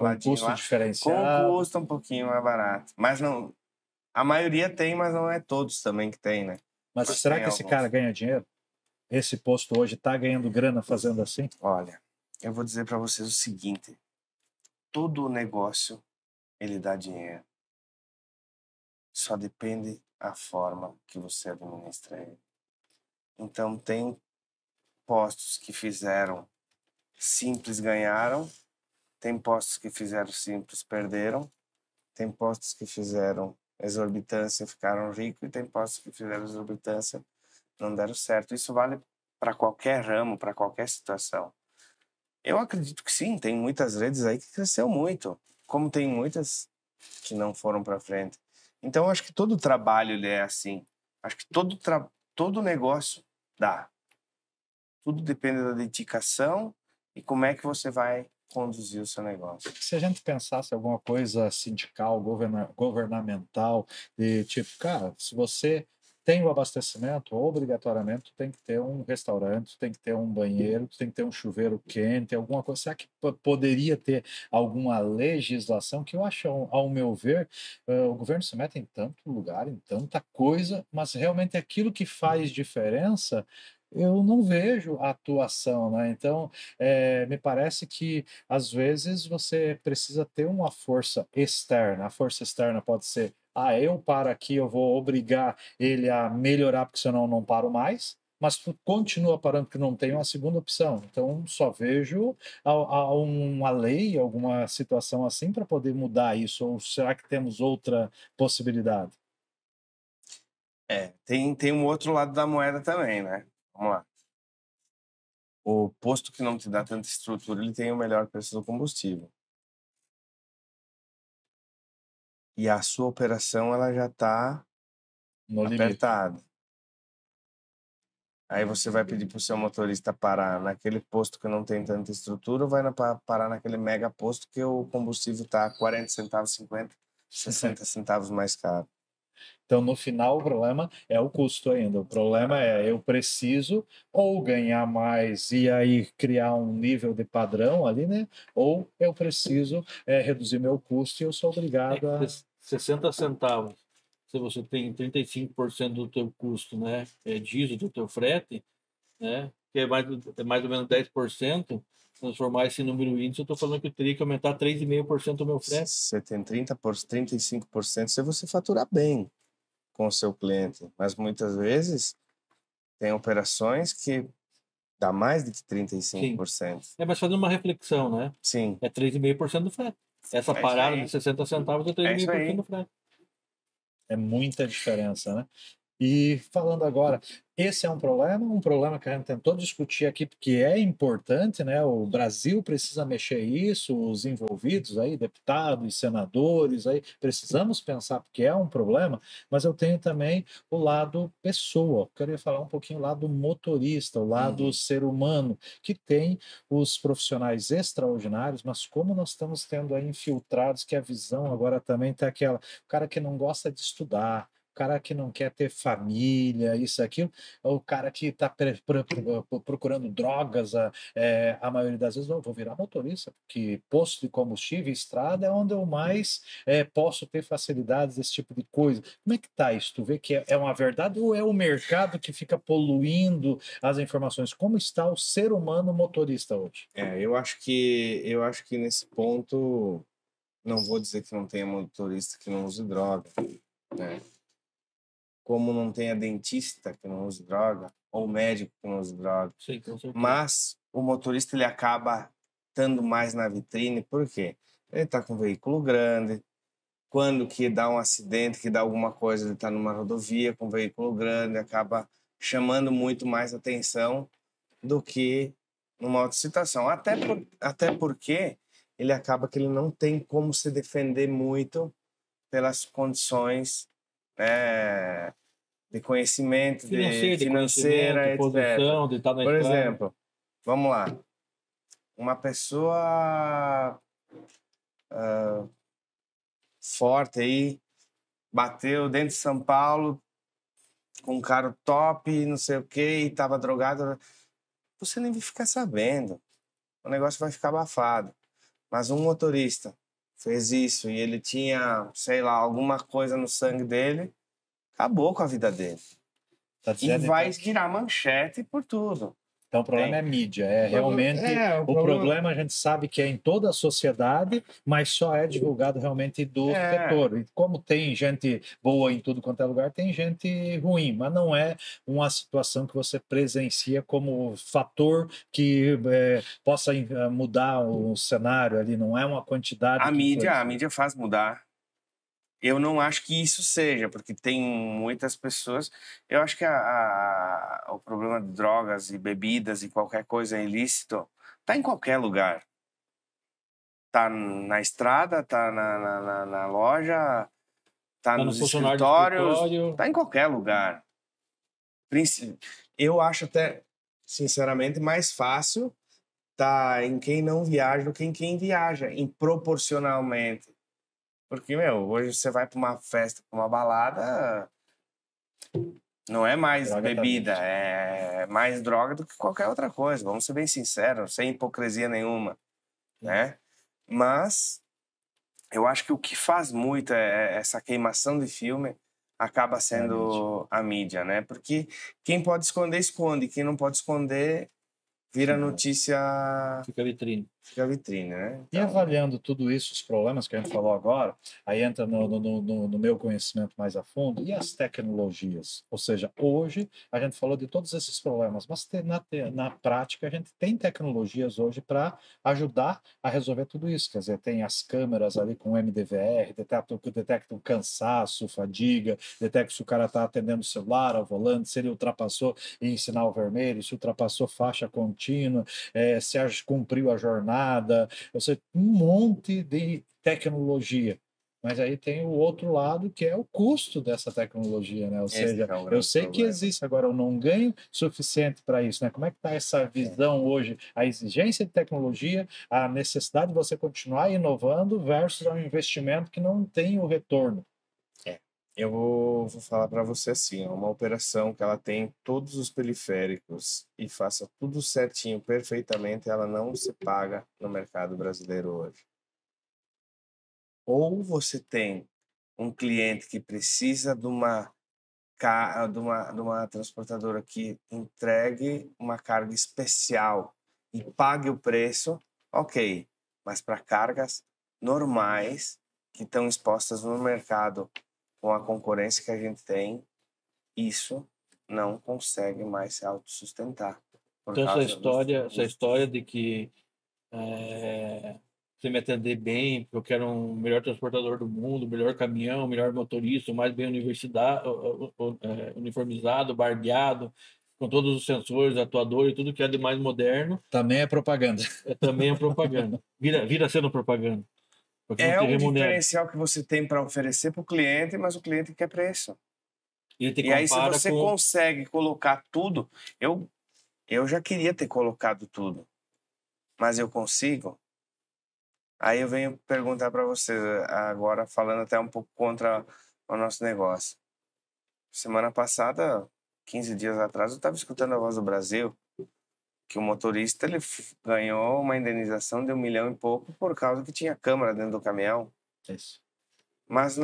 ladinho custo lá, diferenciado. com custo um pouquinho mais barato. Mas não, a maioria tem, mas não é todos também que tem, né? Mas será que esse cara ganha dinheiro? Esse posto hoje está ganhando grana fazendo assim? Olha, eu vou dizer para vocês o seguinte: todo negócio ele dá dinheiro. Só depende a forma que você administra ele. Então tem postos que fizeram simples ganharam, tem postos que fizeram simples perderam, tem postos que fizeram exorbitância ficaram ricos e tem postos que fizeram exorbitância não deram certo. Isso vale para qualquer ramo, para qualquer situação. Eu acredito que sim, tem muitas redes aí que cresceu muito, como tem muitas que não foram para frente. Então, eu acho que todo trabalho ele é assim. Acho que todo negócio dá. Tudo depende da dedicação e como é que você vai conduzir o seu negócio. Se a gente pensasse alguma coisa sindical, governamental, de tipo, cara, se você tem o abastecimento, obrigatoriamente tem que ter um restaurante, tem que ter um banheiro, tem que ter um chuveiro quente, alguma coisa. Será que poderia ter alguma legislação que eu acho, ao meu ver, o governo se mete em tanto lugar, em tanta coisa, mas realmente aquilo que faz diferença, eu não vejo a atuação, né? Então, me parece que às vezes você precisa ter uma força externa. A força externa pode ser, eu paro aqui, eu vou obrigar ele a melhorar, porque senão eu não paro mais. Mas continua parando porque não tem uma segunda opção. Então, só vejo uma lei, alguma situação assim para poder mudar isso. Ou será que temos outra possibilidade? Tem um outro lado da moeda também, né? Vamos lá. O posto que não te dá tanta estrutura, ele tem o melhor preço do combustível. E a sua operação, ela já está No limite. apertada. Aí você vai pedir para o seu motorista parar naquele posto que não tem tanta estrutura ou vai parar naquele mega posto que o combustível está 40 centavos, 50, 60 centavos mais caro. Então, no final, o problema é o custo ainda. O problema é eu preciso ou ganhar mais e aí criar um nível de padrão ali, né? Ou eu preciso reduzir meu custo e eu sou obrigado a... 60 centavos. Se você tem 35% do teu custo, né, diesel do teu frete, né, que é mais ou menos 10%, transformar esse número índice, eu estou falando que eu teria que aumentar 3,5% do meu frete. Você tem 35% se você faturar bem com o seu cliente. Mas muitas vezes tem operações que dá mais de que 35%. Mas fazendo uma reflexão, né? Sim. É 3,5% do frete. Essa parada de 60 centavos é 3,5% do frete. É muita diferença, né? E falando agora, esse é um problema que a gente tentou discutir aqui, porque é importante, né? O Brasil precisa mexer isso, os envolvidos aí, deputados, senadores, aí, precisamos pensar, porque é um problema, mas eu tenho também o lado pessoa, eu queria falar um pouquinho o lado motorista, o lado ser humano, que tem os profissionais extraordinários, mas como nós estamos tendo aí infiltrados, que a visão agora também está aquela, o cara que não gosta de estudar, o cara que não quer ter família, isso, aquilo, o cara que está procurando drogas, a maioria das vezes, eu vou virar motorista, porque posto de combustível, estrada é onde eu mais posso ter facilidades desse tipo de coisa. Como é que está isso? Tu vê que é uma verdade ou é o mercado que fica poluindo as informações? Como está o ser humano motorista hoje? Eu acho que nesse ponto, não vou dizer que não tenha motorista que não use droga, né? Como não tenha dentista que não use droga, ou médico que não use droga. Sim, com certeza. Mas o motorista ele acaba estando mais na vitrine, por quê? Ele está com um veículo grande, quando que dá um acidente, que dá alguma coisa, ele está numa rodovia com um veículo grande, acaba chamando muito mais atenção do que numa outra situação. Até porque ele acaba que ele não tem como se defender muito pelas condições, né, de conhecimento, de financeira, de posição, etc. de estar na Por estrada. exemplo, vamos lá, uma pessoa forte aí, bateu dentro de São Paulo com um carro top, não sei o que, e estava drogado, você nem vai ficar sabendo, o negócio vai ficar abafado. Mas um motorista fez isso e ele tinha, sei lá, alguma coisa no sangue dele, acabou com a vida dele. E vai virar manchete por tudo. Então, o problema é mídia, realmente... O problema a gente sabe que é em toda a sociedade, mas só é divulgado realmente do setor. E como tem gente boa em tudo quanto é lugar, tem gente ruim, mas não é uma situação que você presencia como fator que possa mudar o cenário ali, não é uma quantidade... A mídia faz mudar. Eu não acho que isso seja, porque tem muitas pessoas... Eu acho que o problema de drogas e bebidas e qualquer coisa ilícito está em qualquer lugar. Está na estrada, está na loja, está nos escritórios, está em qualquer lugar. Eu acho até, sinceramente, mais fácil tá em quem não viaja do que em quem viaja, proporcionalmente. Porque, hoje você vai para uma festa, para uma balada, Não é mais Droga tá bebida, nisso. é mais droga do que qualquer outra coisa. Vamos ser bem sinceros, sem hipocrisia nenhuma, né? Mas eu acho que o que faz muito essa queimação de filme acaba sendo a mídia, né? Porque quem pode esconder, esconde. Quem não pode esconder, vira notícia, Fica vitrine. fica vitrine, né? E avaliando tudo isso, os problemas que a gente falou agora, aí entra no meu conhecimento mais a fundo, e as tecnologias? Ou seja, hoje a gente falou de todos esses problemas, mas na prática a gente tem tecnologias hoje para ajudar a resolver tudo isso. Quer dizer, tem as câmeras ali com MDVR, detecta o cansaço, fadiga, detecta se o cara está atendendo o celular ao volante, se ele ultrapassou em sinal vermelho, se ultrapassou faixa contínua, se cumpriu a jornada, ou seja, um monte de tecnologia. Mas aí tem o outro lado, que é o custo dessa tecnologia, né? Ou seja, é o eu grande sei que problema. existe, agora eu não ganho suficiente para isso, né? Como é que está essa visão hoje, a exigência de tecnologia, a necessidade de você continuar inovando versus um investimento que não tem o retorno? Eu vou falar para você assim, ó, uma operação que ela tem todos os periféricos e faça tudo certinho, perfeitamente, ela não se paga no mercado brasileiro hoje. Ou você tem um cliente que precisa de uma transportadora que entregue uma carga especial e pague o preço, ok. Mas para cargas normais que estão expostas no mercado com a concorrência que a gente tem, isso não consegue mais se autossustentar. Por Então, causa dos essa história de que você me atender bem, porque eu quero um melhor transportador do mundo, melhor caminhão, melhor motorista, o mais bem uniformizado, barbeado, com todos os sensores, atuadores, tudo que é de mais moderno, Também é propaganda. também é propaganda. Vira sendo propaganda. Porque não É te um remunera. diferencial que você tem para oferecer para o cliente, mas o cliente quer preço. Ele te E aí, se compara você com... consegue colocar tudo, eu já queria ter colocado tudo, mas eu consigo. Aí eu venho perguntar para você agora, falando até um pouco contra o nosso negócio. Semana passada, 15 dias atrás, eu estava escutando a Voz do Brasil, que o motorista ele ganhou uma indenização de 1 milhão e pouco por causa que tinha câmera dentro do caminhão. Isso. Mas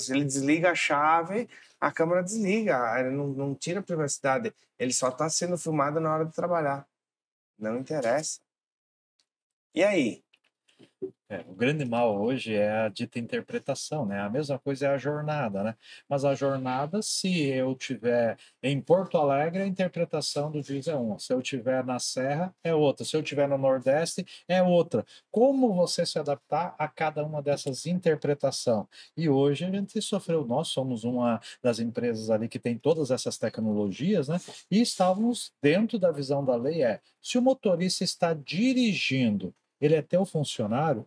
ele desliga a chave, a câmera desliga, ele não tira a privacidade. Ele só está sendo filmado na hora de trabalhar. Não interessa. E aí? O grande mal hoje é a dita interpretação, né? A mesma coisa é a jornada, né? Mas a jornada, se eu tiver em Porto Alegre, a interpretação do juiz é uma. Se eu tiver na Serra, é outra. Se eu tiver no Nordeste, é outra. Como você se adaptar a cada uma dessas interpretações? E hoje a gente sofreu, nós somos uma das empresas ali que tem todas essas tecnologias, né? E estávamos dentro da visão da lei se o motorista está dirigindo, ele é teu funcionário,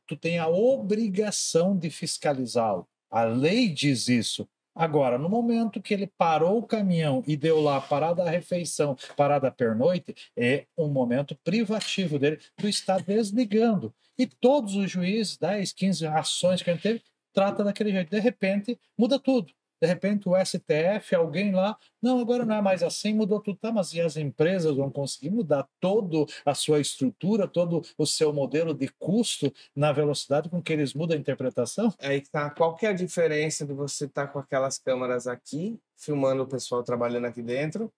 tu tem a obrigação de fiscalizá-lo. A lei diz isso. Agora, no momento que ele parou o caminhão e deu lá parada a refeição, parada a pernoite, é um momento privativo dele, tu está desligando. E todos os juízes, 10, 15 ações que a gente teve, trata daquele jeito. De repente, muda tudo. De repente, o STF, alguém lá, não, agora não é mais assim, mudou tudo. Tá, mas e as empresas vão conseguir mudar toda a sua estrutura, todo o seu modelo de custo na velocidade com que eles mudam a interpretação? Aí tá. Qual que é a diferença de você estar com aquelas câmeras aqui, filmando o pessoal trabalhando aqui dentro,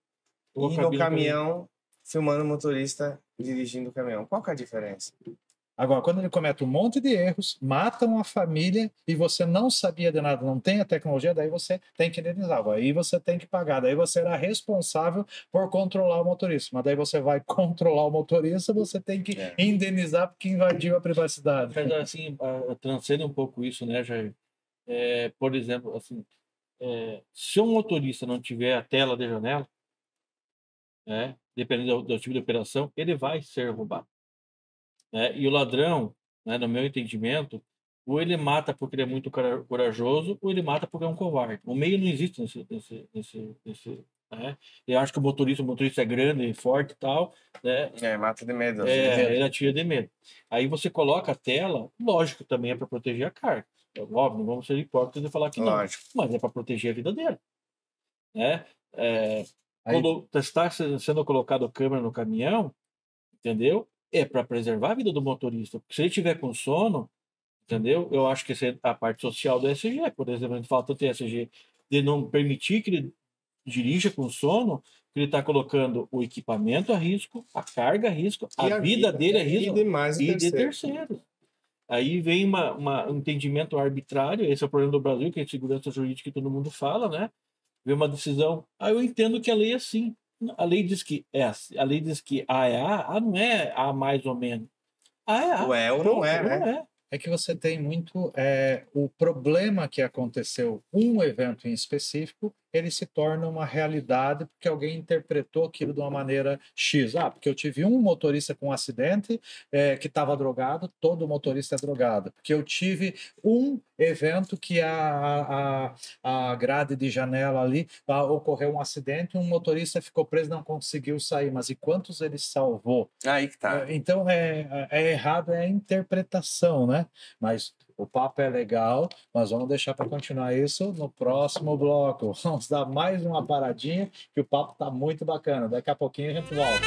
Ou a e no cabine caminhão, filmando o motorista dirigindo o caminhão? Qual que é a diferença? Agora, quando ele comete um monte de erros, matam a família e você não sabia de nada, não tem a tecnologia, daí você tem que indenizar, aí você tem que pagar, daí você era responsável por controlar o motorista, mas daí você vai controlar o motorista, você tem que indenizar porque invadiu a privacidade. Mas assim, transcende um pouco isso, né, Jair? Por exemplo, assim, se um motorista não tiver a tela de janela, dependendo do tipo de operação, ele vai ser roubado. E o ladrão, né, no meu entendimento, ou ele mata porque ele é muito corajoso, ou ele mata porque é um covarde. O meio não existe né? Eu acho que o motorista é grande, forte e tal, né? Mata de medo. Ele atira de medo. Aí você coloca a tela, lógico, também é para proteger a carga. Óbvio, não vamos ser hipócritas e falar que não. Lógico. Mas é para proteger a vida dele. Né? Aí, está sendo colocado câmera no caminhão, entendeu? É para preservar a vida do motorista. Porque se ele tiver com sono, entendeu? Eu acho que essa é a parte social do ESG, por exemplo, a gente fala tanto em ESG, de não permitir que ele dirija com sono, que ele está colocando o equipamento a risco, a carga a risco, E a vida dele a e risco demais e de terceiro. terceiros. Aí vem um entendimento arbitrário, esse é o problema do Brasil, que é a segurança jurídica que todo mundo fala, né? Vem uma decisão, eu entendo que a lei é assim. A lei diz que é assim. A lei diz que A é A não é A mais ou menos. A é A. O é ou não é, Ou né? não é. é que você tem muito o problema que aconteceu, um evento em específico, ele se torna uma realidade porque alguém interpretou aquilo de uma maneira X. Porque eu tive um motorista com um acidente que estava drogado, todo motorista é drogado. Porque eu tive um evento que a grade de janela ali ocorreu um acidente, um motorista ficou preso, não conseguiu sair. Mas e quantos ele salvou? Aí que tá. Então, errado é a interpretação, né? Mas o papo é legal, nós vamos deixar para continuar isso no próximo bloco. Vamos dar mais uma paradinha, que o papo está muito bacana. Daqui a pouquinho a gente volta.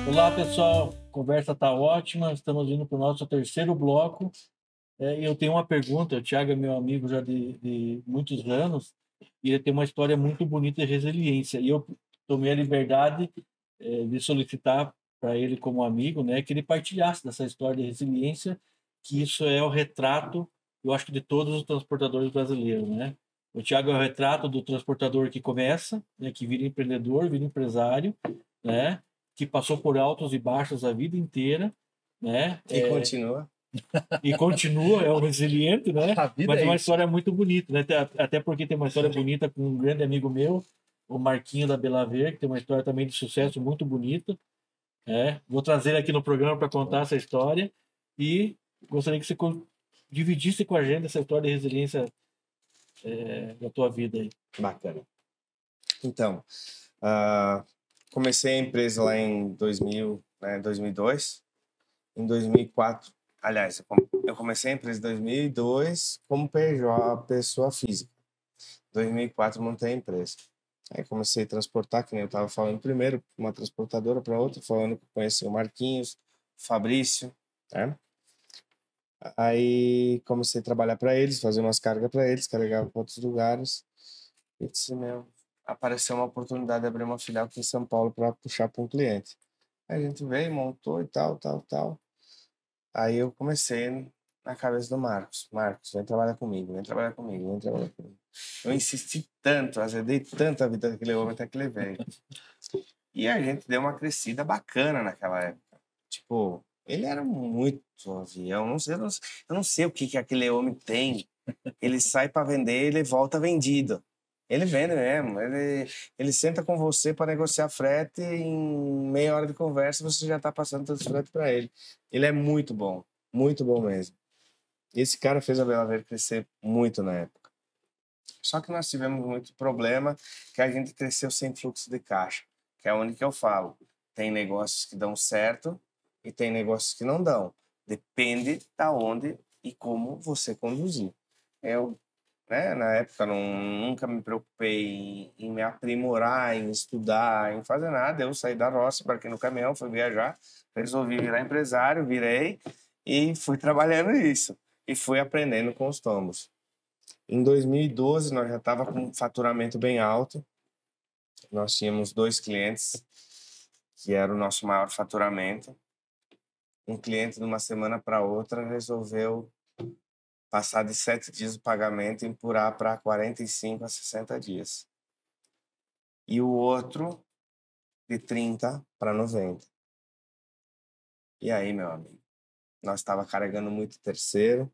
Olá, pessoal. A conversa está ótima. Estamos indo para o nosso terceiro bloco. Eu tenho uma pergunta. O Thiago é meu amigo já de muitos anos e ele tem uma história muito bonita de resiliência. E eu tomei a liberdade de solicitar para ele, como amigo, né, que ele partilhasse dessa história de resiliência, que isso é o retrato, eu acho que de todos os transportadores brasileiros, né? O Thiago é o retrato do transportador que começa, né, que vira empreendedor, vira empresário, né? Que passou por altos e baixos a vida inteira, né? E continua. E continua, é um resiliente, né? A vida Mas é é uma isso. história muito bonita, né? Até porque tem uma história bonita com um grande amigo meu, o Marquinho da Belaver, que tem uma história também de sucesso muito bonita. Vou trazer ele aqui no programa para contar essa história e gostaria que você dividisse com a gente essa história de resiliência da tua vida aí. Bacana. Então, comecei a empresa lá em 2000, né, 2002. Em 2004, aliás, eu comecei a empresa em 2002 como PJ, pessoa física. Em 2004 montei a empresa. Aí comecei a transportar, que nem eu estava falando primeiro, uma transportadora para outra, falando que eu conheci o Marquinhos, o Fabrício, né? Aí comecei a trabalhar para eles, fazer umas cargas para eles, carregava para outros lugares. E disse, apareceu uma oportunidade de abrir uma filial aqui em São Paulo para puxar para um cliente. Aí a gente veio, montou e tal. Aí eu comecei na cabeça do Marcos. Marcos, vem trabalhar comigo, vem trabalhar comigo, vem trabalhar comigo. Eu insisti tanto, azedei tanto a vida daquele homem até que ele veio. E a gente deu uma crescida bacana naquela época. Tipo, ele era muito avião. Eu não sei o que aquele homem tem. Ele sai para vender, ele volta vendido. Ele vende mesmo. Ele senta com você para negociar frete. Em meia hora de conversa, você já está passando todo o frete para ele. Ele é muito bom mesmo. E esse cara fez a Bela Verde crescer muito na época. Só que nós tivemos muito problema que a gente cresceu sem fluxo de caixa, que é onde que eu falo. Tem negócios que dão certo e tem negócios que não dão. Depende da onde e como você conduzir. Eu, né, na época, nunca me preocupei em me aprimorar, em estudar, em fazer nada. Eu saí da roça, embarquei no caminhão, fui viajar, resolvi virar empresário, virei e fui trabalhando isso. E fui aprendendo com os tombos. Em 2012, nós já estava com um faturamento bem alto. Nós tínhamos 2 clientes, que era o nosso maior faturamento. Um cliente, de uma semana para outra, resolveu passar de 7 dias o pagamento e empurrar para 45 a 60 dias. E o outro, de 30 para 90. E aí, meu amigo? Nós estava carregando muito terceiro,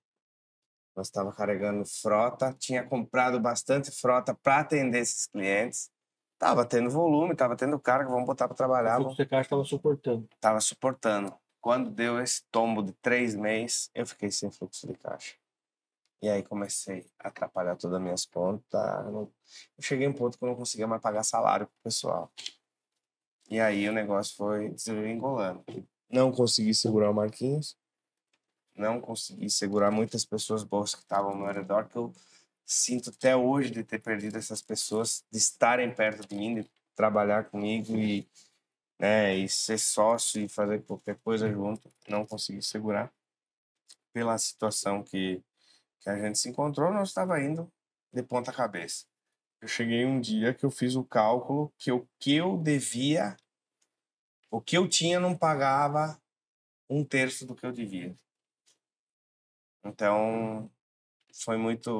nós estava carregando frota, tinha comprado bastante frota para atender esses clientes. Tava tendo volume, tava tendo carga, vamos botar para trabalhar. O fluxo de caixa estava suportando. Tava suportando. Quando deu esse tombo de 3 meses, eu fiquei sem fluxo de caixa. E aí comecei a atrapalhar todas as minhas contas. Eu cheguei a um ponto que eu não conseguia mais pagar salário pro pessoal. E aí o negócio foi desengolando. Não consegui segurar o Marquinhos. Não consegui segurar muitas pessoas boas que estavam ao meu redor, que eu sinto até hoje de ter perdido essas pessoas, de estarem perto de mim, de trabalhar comigo e, né, e ser sócio e fazer qualquer coisa junto. Não consegui segurar. Pela situação que a gente se encontrou, nós estava indo de ponta cabeça. Eu cheguei um dia que eu fiz o cálculo que o que eu devia, o que eu tinha não pagava 1/3 do que eu devia. Então, foi muito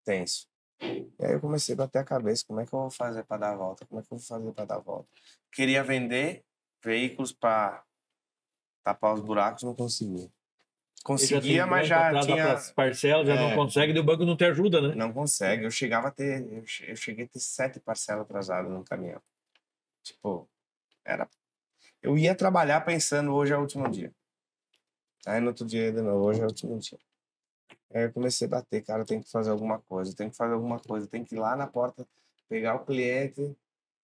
tenso. E aí eu comecei a bater a cabeça, como é que eu vou fazer para dar a volta? Como é que eu vou fazer para dar a volta? Queria vender veículos para tapar os buracos, não conseguia. Conseguia, mas já tinha... As parcelas, já não consegue, e o banco não te ajuda, né? Não consegue. Eu cheguei a ter 7 parcelas atrasadas no caminhão. Tipo, eu ia trabalhar pensando, hoje é o último dia. Aí no outro dia, de novo, hoje é o último dia. Aí eu comecei a bater, cara, tem que fazer alguma coisa, tem que ir lá na porta, pegar o cliente,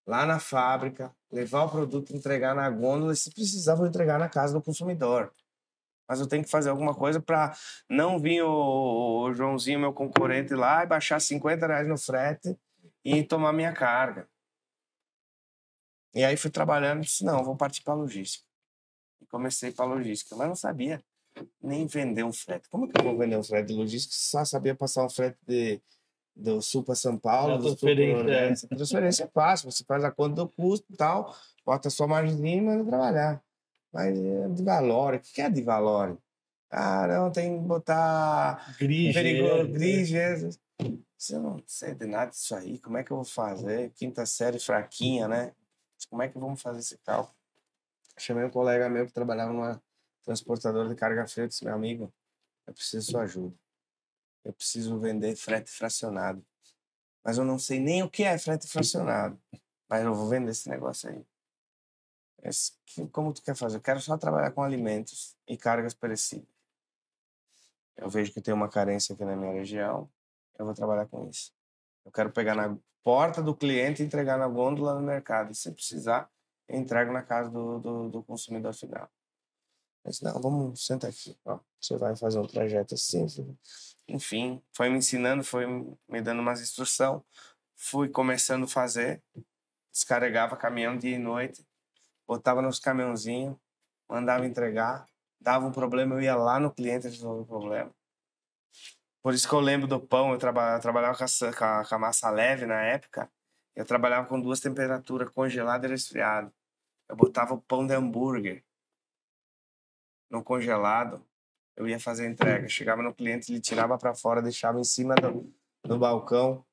lá na fábrica, levar o produto, entregar na gôndola, e se precisar, vou entregar na casa do consumidor. Mas eu tenho que fazer alguma coisa para não vir o Joãozinho, meu concorrente, lá e baixar R$50 no frete e tomar minha carga. E aí fui trabalhando e disse, não, vou partir para logística. E comecei para logística, mas não sabia nem vender um frete. Como que eu vou vender um frete de logística? Só sabia passar um frete do Sul para São Paulo, do Sul para o Nordeste. Transferência é fácil, você faz a conta do custo e tal, bota a sua margem e manda trabalhar. Mas de valor, o que é de valor? Ah, não, tem que botar gris. Eu não sei de nada disso aí, como é que eu vou fazer? Quinta série fraquinha, né? Como é que vamos fazer esse cálculo? Chamei um colega meu que trabalhava numa transportadora de carga fria e disse, meu amigo, eu preciso de sua ajuda. Eu preciso vender frete fracionado. Mas eu não sei nem o que é frete fracionado. Mas eu vou vender esse negócio aí. Como tu quer fazer? Eu quero só trabalhar com alimentos e cargas perecíveis. Eu vejo que tem uma carência aqui na minha região. Eu vou trabalhar com isso. Eu quero pegar na porta do cliente e entregar na gôndola no mercado. E se precisar, eu entrego na casa do consumidor final. Eu disse, não, vamos, senta aqui. Ó, você vai fazer um trajeto assim. Enfim, foi me ensinando, foi me dando umas instruções. Fui começando a fazer. Descarregava caminhão dia e noite. Botava nos caminhãozinhos. Mandava entregar. Dava um problema, eu ia lá no cliente resolver o problema. Por isso que eu lembro do pão. Eu trabalhava com a massa leve na época. Eu trabalhava com 2 temperaturas, congelado e resfriado. Eu botava o pão de hambúrguer no congelado. Eu ia fazer a entrega. Chegava no cliente, ele tirava para fora, deixava em cima do balcão.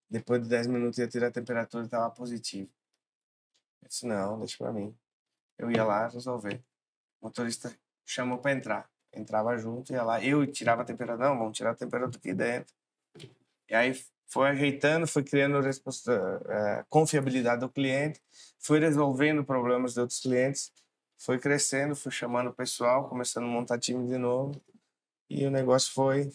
Depois de 10 minutos ia tirar a temperatura e estava positivo. Eu disse, não, deixa para mim. Eu ia lá resolver. O motorista chamou para entrar. Entrava junto, ia lá. Eu tirava a temperatura. Não, vamos tirar a temperatura aqui dentro. E aí foi ajeitando, foi criando confiabilidade do cliente, foi resolvendo problemas de outros clientes, foi crescendo, foi chamando o pessoal, começando a montar time de novo. E o negócio foi.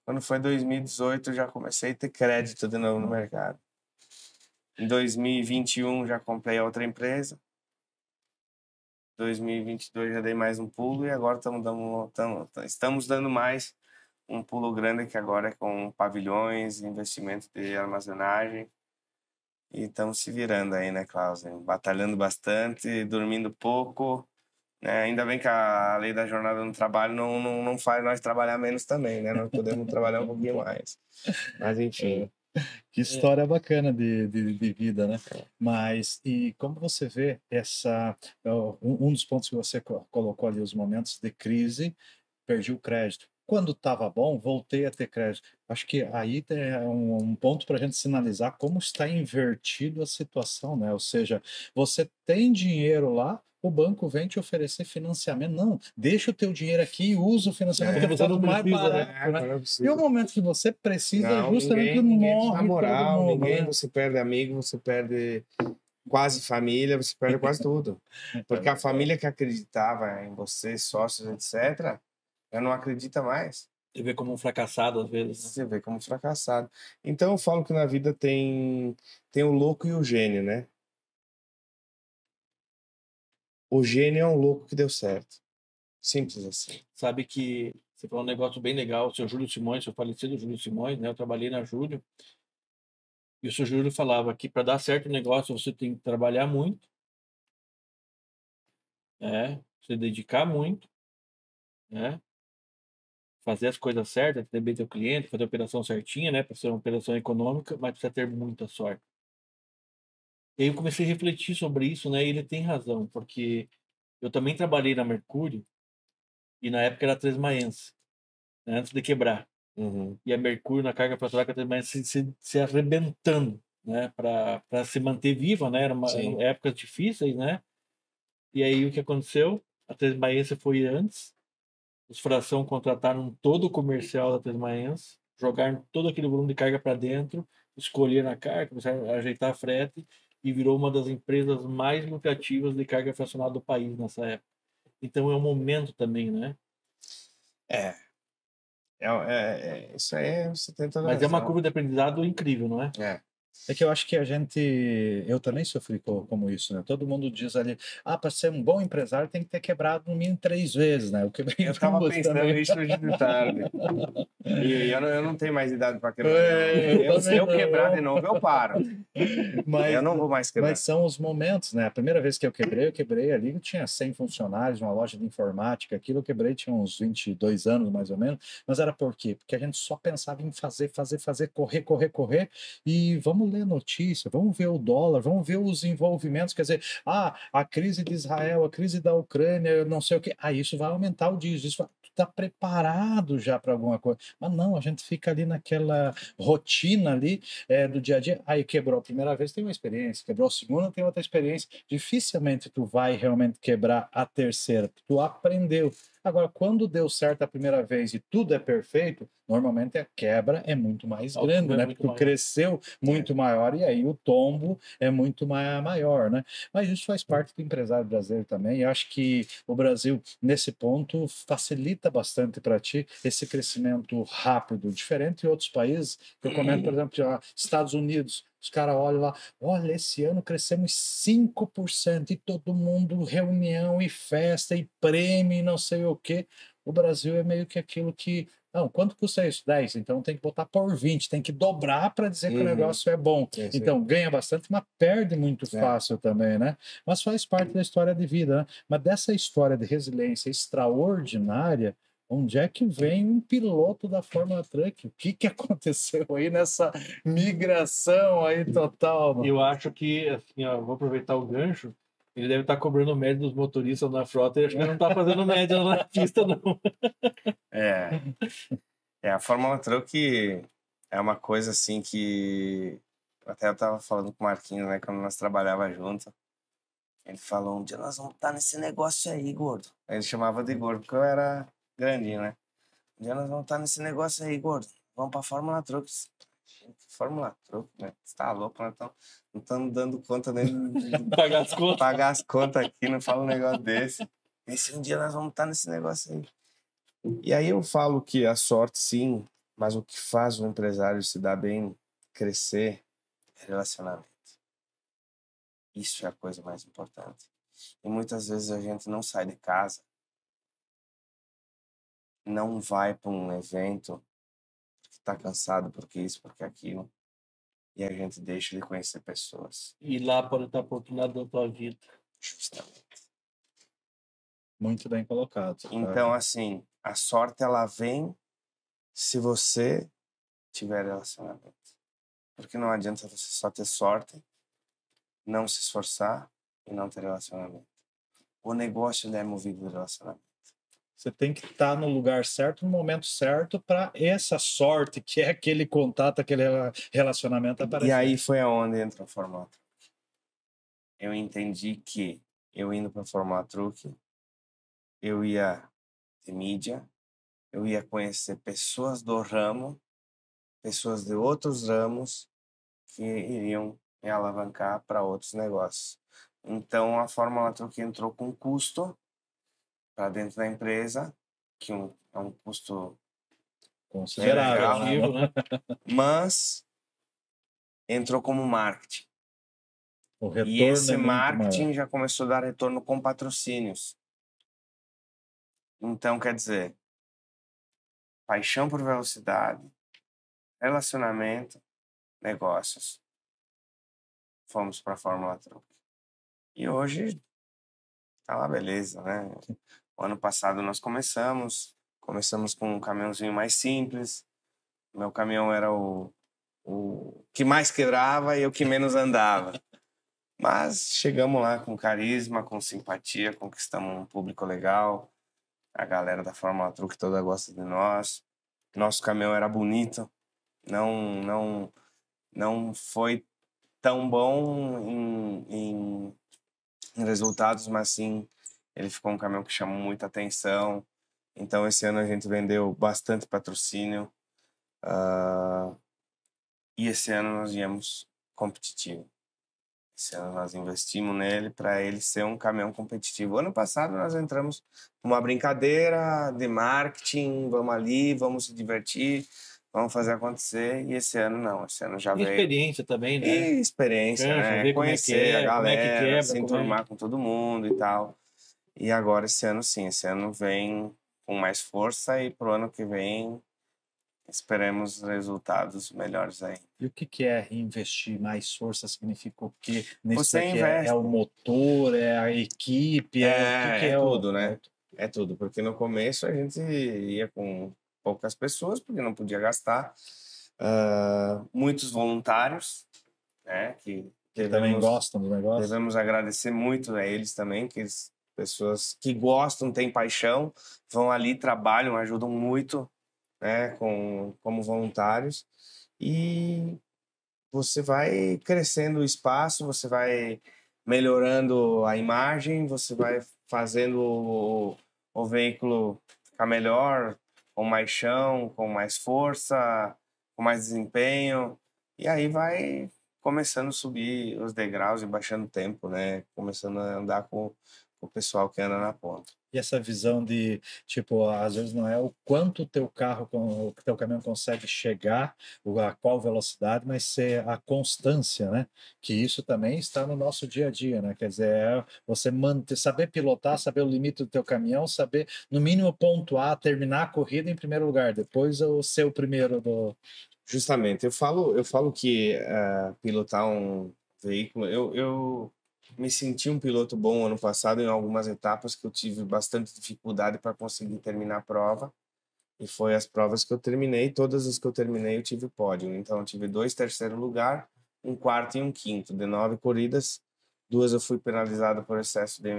Quando foi 2018, já comecei a ter crédito de novo no mercado. Em 2021, já comprei outra empresa. 2022 já dei mais um pulo e agora estamos dando mais um pulo grande, que agora é com pavilhões, investimento de armazenagem. E estamos se virando aí, né, Klaus? Batalhando bastante, dormindo pouco. Né? Ainda bem que a lei da jornada no trabalho não faz nós trabalhar menos também, né? Nós podemos trabalhar um pouquinho mais. Mas, enfim. Que história bacana de vida, né? Mas, e como você vê um dos pontos que você colocou ali, os momentos de crise, perdi o crédito. Quando estava bom, voltei a ter crédito. Acho que aí é um ponto para a gente sinalizar como está invertido a situação, né? Ou seja, você tem dinheiro lá, o banco vem te oferecer financiamento. Não, deixa o teu dinheiro aqui e usa o financiamento que você é não mais precisa, barato, né? né? E o momento que você precisa é Não, justamente que ninguém te dá morre moral, todo mundo, ninguém, né? você perde amigo, você perde quase família, você perde quase tudo. Porque a família que acreditava em você, sócios, etc., já não acredita mais. Você vê como um fracassado às vezes, né? Você vê como fracassado. Então eu falo que na vida tem o louco e o gênio, né? O gênio é um louco que deu certo. Simples assim. Sabe que você falou um negócio bem legal, o seu Júlio Simões, seu falecido Júlio Simões, né? Eu trabalhei na Júlio, e o seu Júlio falava que para dar certo o negócio você tem que trabalhar muito, se dedicar muito, né? Fazer as coisas certas, atender bem teu cliente, fazer a operação certinha, né? Para ser uma operação econômica, mas precisa ter muita sorte. E aí eu comecei a refletir sobre isso, né? E ele tem razão, porque eu também trabalhei na Mercúrio, e na época era Tresmaense, né? Antes de quebrar. Uhum. E a Mercúrio na carga fraturada se arrebentando, né, para se manter viva, né? Eram épocas difíceis, né? E aí o que aconteceu? A Tresmaense foi antes, os Fração contrataram todo o comercial da Tresmaense, jogaram todo aquele volume de carga para dentro, escolheram a carga, começaram a ajeitar a frete e virou uma das empresas mais lucrativas de carga fracionada do país nessa época. Então é um momento também, né? Isso aí você tem toda a Mas é uma razão. curva de aprendizado incrível, não é? É que eu acho que eu também sofri como isso, né? Todo mundo diz ali, para ser um bom empresário tem que ter quebrado no mínimo 3 vezes, né? Eu quebrei Eu tava 2 pensando também. isso hoje de tarde. E eu não tenho mais idade para quebrar. Se também eu quebrar não. de novo, eu paro. Eu não vou mais quebrar. Mas são os momentos, né? A primeira vez que eu quebrei ali, eu tinha 100 funcionários, uma loja de informática, aquilo eu quebrei, tinha uns 22 anos mais ou menos, mas era por quê? Porque a gente só pensava em fazer, correr, e vamos ler notícia, vamos ver o dólar, vamos ver os envolvimentos, quer dizer, a crise de Israel, a crise da Ucrânia, não sei o quê, isso vai aumentar o dígito, isso tu está preparado já para alguma coisa, mas não, a gente fica ali naquela rotina ali do dia a dia, aí quebrou a primeira vez, tem uma experiência, quebrou a segunda, tem outra experiência, dificilmente tu vai realmente quebrar a terceira, tu aprendeu. Agora, quando deu certo a primeira vez e tudo é perfeito, normalmente a quebra é muito mais grande, né? Porque tu cresceu muito maior e aí o tombo é muito maior, né? Mas isso faz parte do empresário brasileiro também. E acho que o Brasil, nesse ponto, facilita bastante para ti esse crescimento rápido, diferente de outros países. Eu comento, por exemplo, Estados Unidos. Os caras olham lá, olha, esse ano crescemos 5% e todo mundo reunião e festa e prêmio e não sei o quê. O Brasil é meio que aquilo que, não, quanto custa isso? 10, então tem que botar por 20, tem que dobrar para dizer que o negócio é bom. Então ganha bastante, mas perde muito fácil também, né? Mas faz parte da história de vida, né? Mas dessa história de resiliência extraordinária, onde é que vem um piloto da Fórmula Truck? O que aconteceu aí nessa migração aí total? Mano? Eu acho que, assim, vou aproveitar o gancho, ele deve estar cobrando média dos motoristas na frota e acho que não está fazendo média na pista, não. A Fórmula Truck é uma coisa assim que até eu estava falando com o Marquinhos, né, quando nós trabalhávamos juntos. Ele falou, um dia nós vamos estar nesse negócio aí, gordo. Aí ele chamava de gordo, porque eu era grandinho, né? Um dia nós vamos estar nesse negócio aí, gordo. Vamos pra Fórmula Truck. Fórmula Truck, né? Você tá louco, nós não estamos dando conta nem de Pagar as contas. pagar as contas aqui, não fala um negócio desse. Esse um dia nós vamos estar nesse negócio aí. E aí eu falo que a sorte, sim, mas o que faz o empresário se dar bem, crescer, é relacionamento. Isso é a coisa mais importante. E muitas vezes a gente não sai de casa, não vai para um evento, porque está cansado, porque isso, porque aquilo, e a gente deixa de conhecer pessoas. E lá pode estar pro outro lado da tua vida. Justamente. Muito bem colocado. Então, assim, a sorte ela vem se você tiver relacionamento. Porque não adianta você só ter sorte, não se esforçar e não ter relacionamento. O negócio ele é movido de relacionamento. Você tem que estar no lugar certo, no momento certo, para essa sorte, que é aquele contato, aquele relacionamento aparecer. E aí foi aonde entra a Fórmula Truck. Eu entendi que eu indo para a Fórmula Truck, eu ia ter mídia, eu ia conhecer pessoas do ramo, pessoas de outros ramos que iriam me alavancar para outros negócios. Então a Fórmula Truck entrou com custo para dentro da empresa, que é um custo Considerável, né? mas entrou como marketing. O retorno E esse é muito marketing maior. já começou a dar retorno com patrocínios. Então, quer dizer, paixão por velocidade, relacionamento, negócios. Fomos para a Fórmula Truck. E hoje tá lá beleza, né? O ano passado nós começamos com um caminhãozinho mais simples. Meu caminhão era o que mais quebrava e o que menos andava. Mas chegamos lá com carisma, com simpatia, conquistamos um público legal. A galera da Fórmula Truck toda gosta de nós. Nosso caminhão era bonito. Não foi tão bom em resultados, mas sim, ele ficou um caminhão que chamou muita atenção. Então, esse ano a gente vendeu bastante patrocínio. E esse ano nós viemos competitivo. Esse ano nós investimos nele para ele ser um caminhão competitivo. Ano passado nós entramos numa brincadeira de marketing, vamos ali, vamos se divertir, vamos fazer acontecer. E esse ano não, esse ano já E veio. experiência também, né? E experiência, né? Ver Conhecer a como é que galera, quebra, se enturmar com todo mundo e tal. E agora esse ano sim, esse ano vem com mais força e pro ano que vem esperemos resultados melhores aí. E o que é investir mais força? Significa o quê? Nisso Você aqui investe. é o motor, é a equipe, o que é tudo, né? É tudo, porque no começo a gente ia com poucas pessoas, porque não podia gastar. Muitos voluntários, né? Que também gostam do negócio. Devemos agradecer muito a eles também, que pessoas que gostam, têm paixão, vão ali, trabalham, ajudam muito, né? Como voluntários. E você vai crescendo o espaço, você vai melhorando a imagem, você vai fazendo o veículo ficar melhor, com mais chão, com mais força, com mais desempenho. E aí vai começando a subir os degraus e baixando o tempo, né? Começando a andar com o pessoal que anda na ponta. E essa visão de, tipo, às vezes não é o quanto o teu carro, o teu caminhão consegue chegar, a qual velocidade, mas ser a constância, né? Que isso também está no nosso dia a dia, né? Quer dizer, é você manter, saber pilotar, saber o limite do teu caminhão, saber, no mínimo, pontuar, terminar a corrida em primeiro lugar, depois o ser o primeiro do... Justamente, eu falo que pilotar um veículo, eu me senti um piloto bom ano passado em algumas etapas que eu tive bastante dificuldade para conseguir terminar a prova. E foi as provas que eu terminei, todas as que eu terminei eu tive pódio. Então eu tive 2 terceiro lugar, um quarto e um quinto. De 9 corridas, 2 eu fui penalizado por excesso de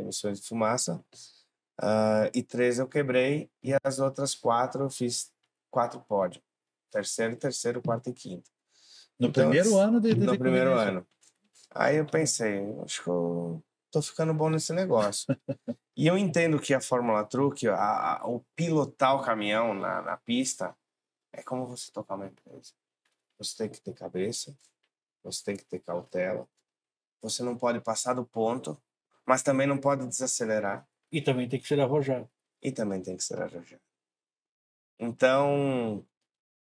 emissões de fumaça. E 3 eu quebrei e as outras 4 eu fiz 4 pódios. Terceiro, quarto e quinto. No primeiro ano No primeiro ano. Aí eu pensei, acho que eu tô ficando bom nesse negócio. E eu entendo que a Fórmula Truck, o pilotar o caminhão na pista, é como você tocar uma empresa. Você tem que ter cabeça, você tem que ter cautela, você não pode passar do ponto, mas também não pode desacelerar. E também tem que ser arrojado. E também tem que ser arrojado. Então,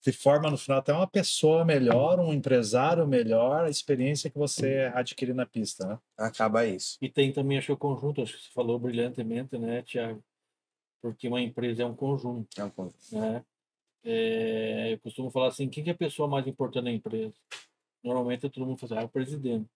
Se forma no final até uma pessoa melhor, um empresário melhor, a experiência que você adquire na pista, né? acaba isso. E tem também, acho que o conjunto, acho que você falou brilhantemente, né, Thiago? Porque uma empresa é um conjunto, É um ponto. né? Eu costumo falar assim, quem que é a pessoa mais importante na empresa? Normalmente todo mundo fala, o presidente.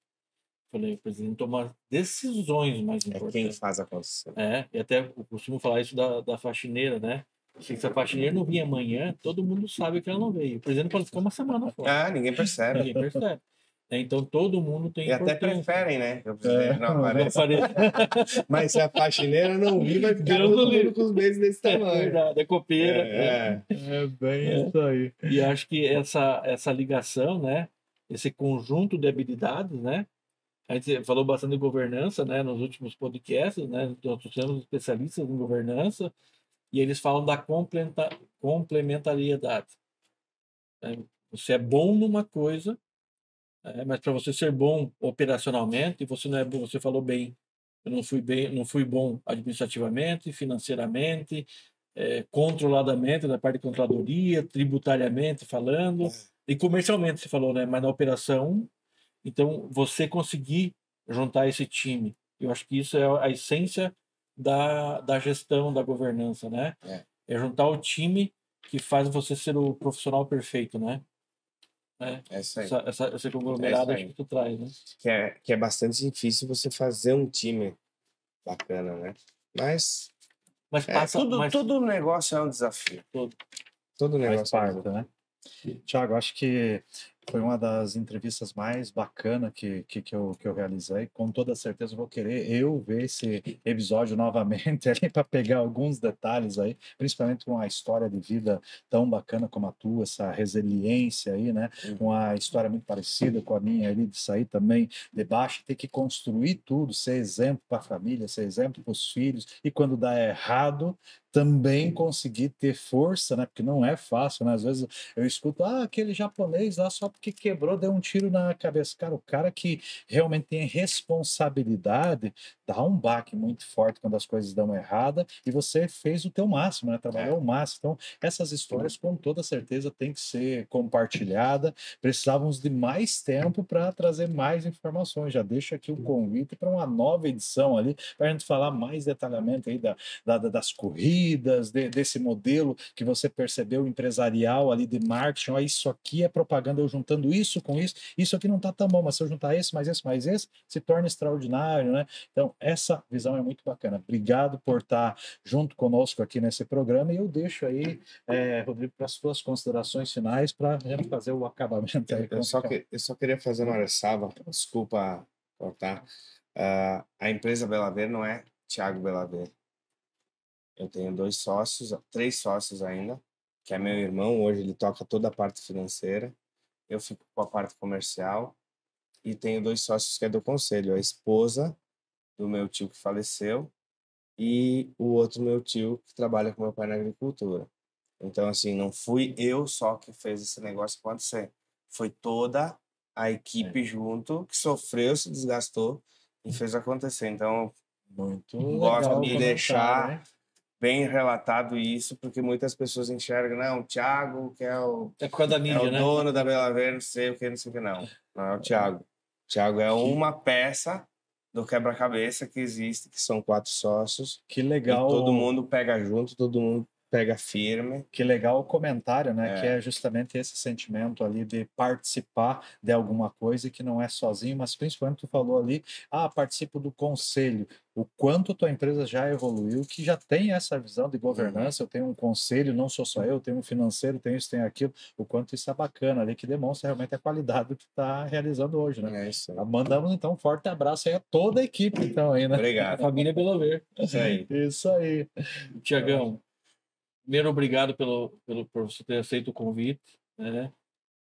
Falei, o presidente toma decisões mais É quem importantes. faz acontecer. E até eu costumo falar isso da faxineira, né? Se a faxineira não vir amanhã, todo mundo sabe que ela não veio. O presidente pode ficar uma semana fora. Ninguém percebe. Ninguém percebe. Então todo mundo tem E até importância. preferem, né? Que o presidente não Não aparece. aparece. Mas se a faxineira não vir, vai ficar Deus todo do livre. mundo com os beijos desse É tamanho. verdade, é copeira. É bem isso aí. E acho que essa ligação, né? Esse conjunto de habilidades, né? A gente falou bastante de governança, né? Nos últimos podcasts, né? Nós temos especialistas em governança e eles falam da complementariedade. Você é bom numa coisa, mas para você ser bom operacionalmente, você não é bom. Você falou bem. Eu não fui bom administrativamente, financeiramente, controladamente, da parte de controladoria, tributariamente falando, e comercialmente você falou, né? Mas na operação, então você conseguir juntar esse time, eu acho que isso é a essência da gestão, da governança, né? É juntar o time que faz você ser o profissional perfeito, né? É isso aí. Esse conglomerado É isso acho que tu traz, né? Que é bastante difícil você fazer um time bacana, né? Mas Mas todo negócio é um desafio. Todo Faz negócio é um parte, desafio. né? Tiago, acho que foi uma das entrevistas mais bacanas que eu realizei. Com toda certeza vou querer ver esse episódio novamente ali para pegar alguns detalhes aí, principalmente com uma história de vida tão bacana como a tua, essa resiliência aí, né? Uma história muito parecida com a minha ali, de sair também de baixo, ter que construir tudo, ser exemplo para a família, ser exemplo para os filhos, e quando dá errado, também conseguir ter força, né? Porque não é fácil, né? Às vezes eu escuto, aquele japonês lá só porque quebrou, deu um tiro na cabeça. Cara, o cara que realmente tem responsabilidade dá um baque muito forte quando as coisas dão errada e você fez o teu máximo, né? Trabalhou o máximo. Então, essas histórias, com toda certeza, têm que ser compartilhadas. Precisávamos de mais tempo para trazer mais informações. Já deixo aqui o convite para uma nova edição ali, para a gente falar mais detalhadamente aí das corridas, desse modelo que você percebeu empresarial ali de marketing. Isso aqui é propaganda, eu juntando isso com isso aqui não está tão bom, mas se eu juntar esse, mais esse, se torna extraordinário, né? Então, essa visão é muito bacana. Obrigado por estar junto conosco aqui nesse programa e eu deixo aí, Rodrigo, para as suas considerações finais para a gente fazer o acabamento aí. Eu só queria fazer uma ressalva, desculpa cortar. A empresa Belaver não é Thiago Belaver. Eu tenho 3 sócios ainda, que é meu irmão, hoje ele toca toda a parte financeira, eu fico com a parte comercial, e tenho 2 sócios que é do conselho, a esposa do meu tio que faleceu e o outro meu tio que trabalha com meu pai na agricultura. Então, assim, não fui eu só que fez esse negócio acontecer, foi toda a equipe junto que sofreu, se desgastou e fez acontecer. Então, muito gosto legal de o deixar comentário, bem relatado isso, porque muitas pessoas enxergam, não, o Thiago, que é o É por causa da mídia, né? dono da Belaver, não sei o que, não sei o que, não. Não é o Thiago. O Thiago é uma peça do quebra-cabeça que existe, que são 4 sócios. Que legal. E todo mundo pega junto, todo mundo pega firme. Que legal o comentário, né? Que é justamente esse sentimento ali de participar de alguma coisa e que não é sozinho, mas principalmente tu falou ali, participo do conselho. O quanto tua empresa já evoluiu, que já tem essa visão de governança, eu tenho um conselho, não sou só eu tenho um financeiro, tenho isso, tenho aquilo, o quanto isso é bacana ali, que demonstra realmente a qualidade do que está realizando hoje, né? É isso aí. Mandamos então um forte abraço aí a toda a equipe, então, aí, né? Obrigado. A família Belaver. Isso aí. Isso aí. Tiagão, primeiro, obrigado por você ter aceito o convite, né?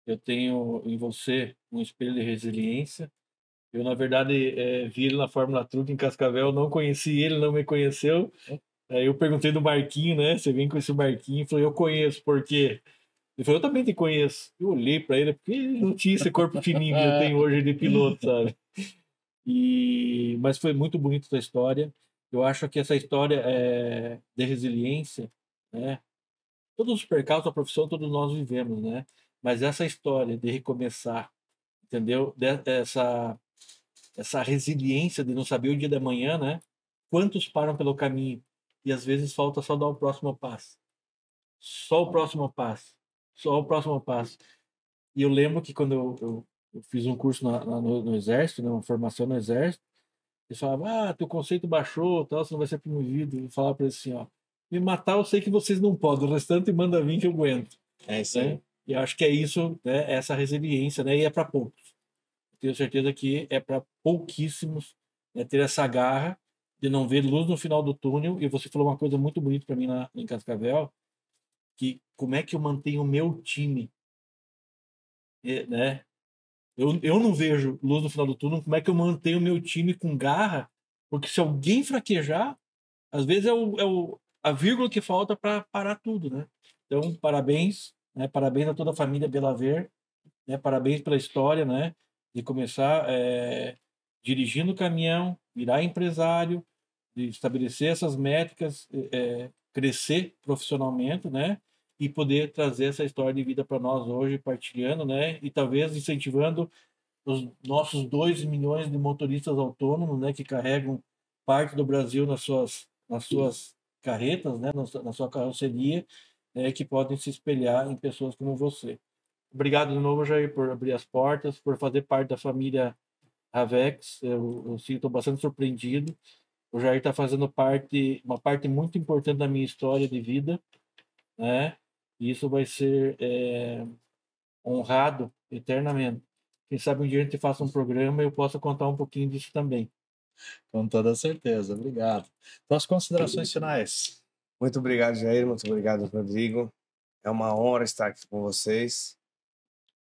Eu tenho em você um espelho de resiliência, Eu, na verdade, vi ele na Fórmula Truck em Cascavel, não conheci ele, não me conheceu. Aí eu perguntei do Marquinho, né? Você vem com esse Marquinho? Falei, eu conheço, por quê? Ele falou, eu também te conheço. Eu olhei para ele, porque ele não tinha esse corpo fininho que eu tenho hoje de piloto, sabe? Mas foi muito bonita essa história. Eu acho que essa história de resiliência, né? Todos os percalços da profissão, todos nós vivemos, né? Mas essa história de recomeçar, entendeu? Essa resiliência de não saber o dia da manhã, né? Quantos param pelo caminho e às vezes falta só dar o próximo passo. Só o próximo passo. Só o próximo passo. E eu lembro que quando eu fiz um curso no Exército, né, uma formação no Exército, eles falavam, teu conceito baixou, tal, você não vai ser promovido. Eu falava para eles assim, ó, me matar eu sei que vocês não podem, o restante manda vir que eu aguento. É isso aí. Né? E eu acho que é isso, né, essa resiliência, né, e é para poucos. Tenho certeza que é para pouquíssimos, né, ter essa garra de não ver luz no final do túnel. E você falou uma coisa muito bonita para mim lá em Cascavel, que como é que eu mantenho o meu time, né? Eu não vejo luz no final do túnel, como é que eu mantenho o meu time com garra? Porque se alguém fraquejar, às vezes a vírgula que falta para parar tudo, né? Então, parabéns, né? Parabéns a toda a família Belaver, né? Parabéns pela história, né? De começar dirigindo o caminhão, virar empresário, de estabelecer essas métricas, crescer profissionalmente, né? E poder trazer essa história de vida para nós hoje, partilhando, né? E talvez incentivando os nossos 2 milhões de motoristas autônomos, né? Que carregam parte do Brasil nas suas carretas, né? Na sua carroceria, que podem se espelhar em pessoas como você. Obrigado de novo, Jair, por abrir as portas, por fazer parte da família Ravex. Eu sinto bastante surpreendido. O Jair está fazendo uma parte muito importante da minha história de vida, né? E isso vai ser honrado eternamente. Quem sabe um dia a gente faça um programa e eu possa contar um pouquinho disso também. Com toda certeza, obrigado. Então, as considerações finais. Muito obrigado, Jair. Muito obrigado, Rodrigo. É uma honra estar aqui com vocês.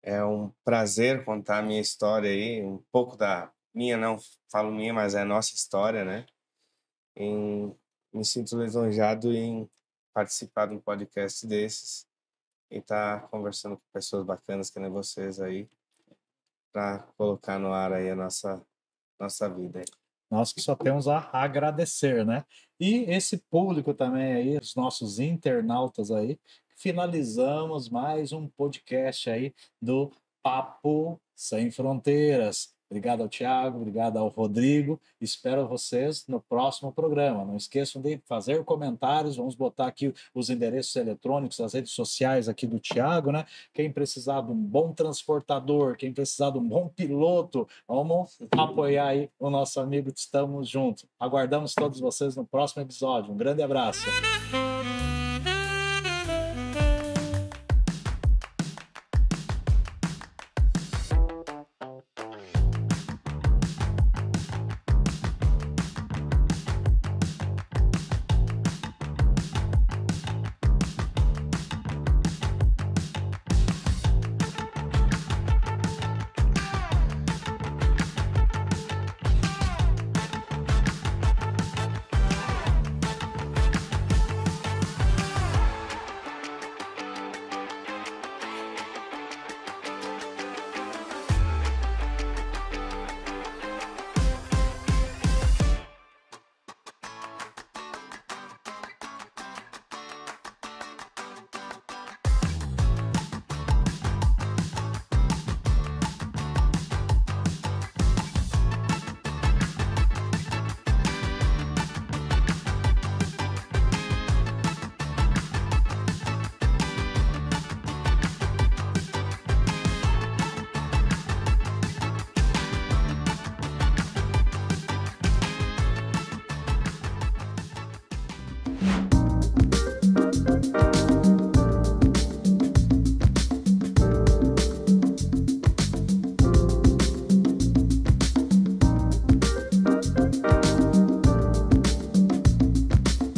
É um prazer contar a minha história aí, um pouco da minha, não falo minha, mas é a nossa história, né? Me sinto lisonjeado em participar de um podcast desses e estar conversando com pessoas bacanas que nem vocês aí, para colocar no ar aí a nossa vida. Nós que só temos a agradecer, né? E esse público também aí, os nossos internautas aí, finalizamos mais um podcast aí do Papo Sem Fronteiras. Obrigado ao Thiago, obrigado ao Rodrigo. Espero vocês no próximo programa. Não esqueçam de fazer comentários. Vamos botar aqui os endereços eletrônicos, as redes sociais aqui do Thiago, né? Quem precisar de um bom transportador, quem precisar de um bom piloto, vamos apoiar aí o nosso amigo. Estamos juntos. Aguardamos todos vocês no próximo episódio. Um grande abraço.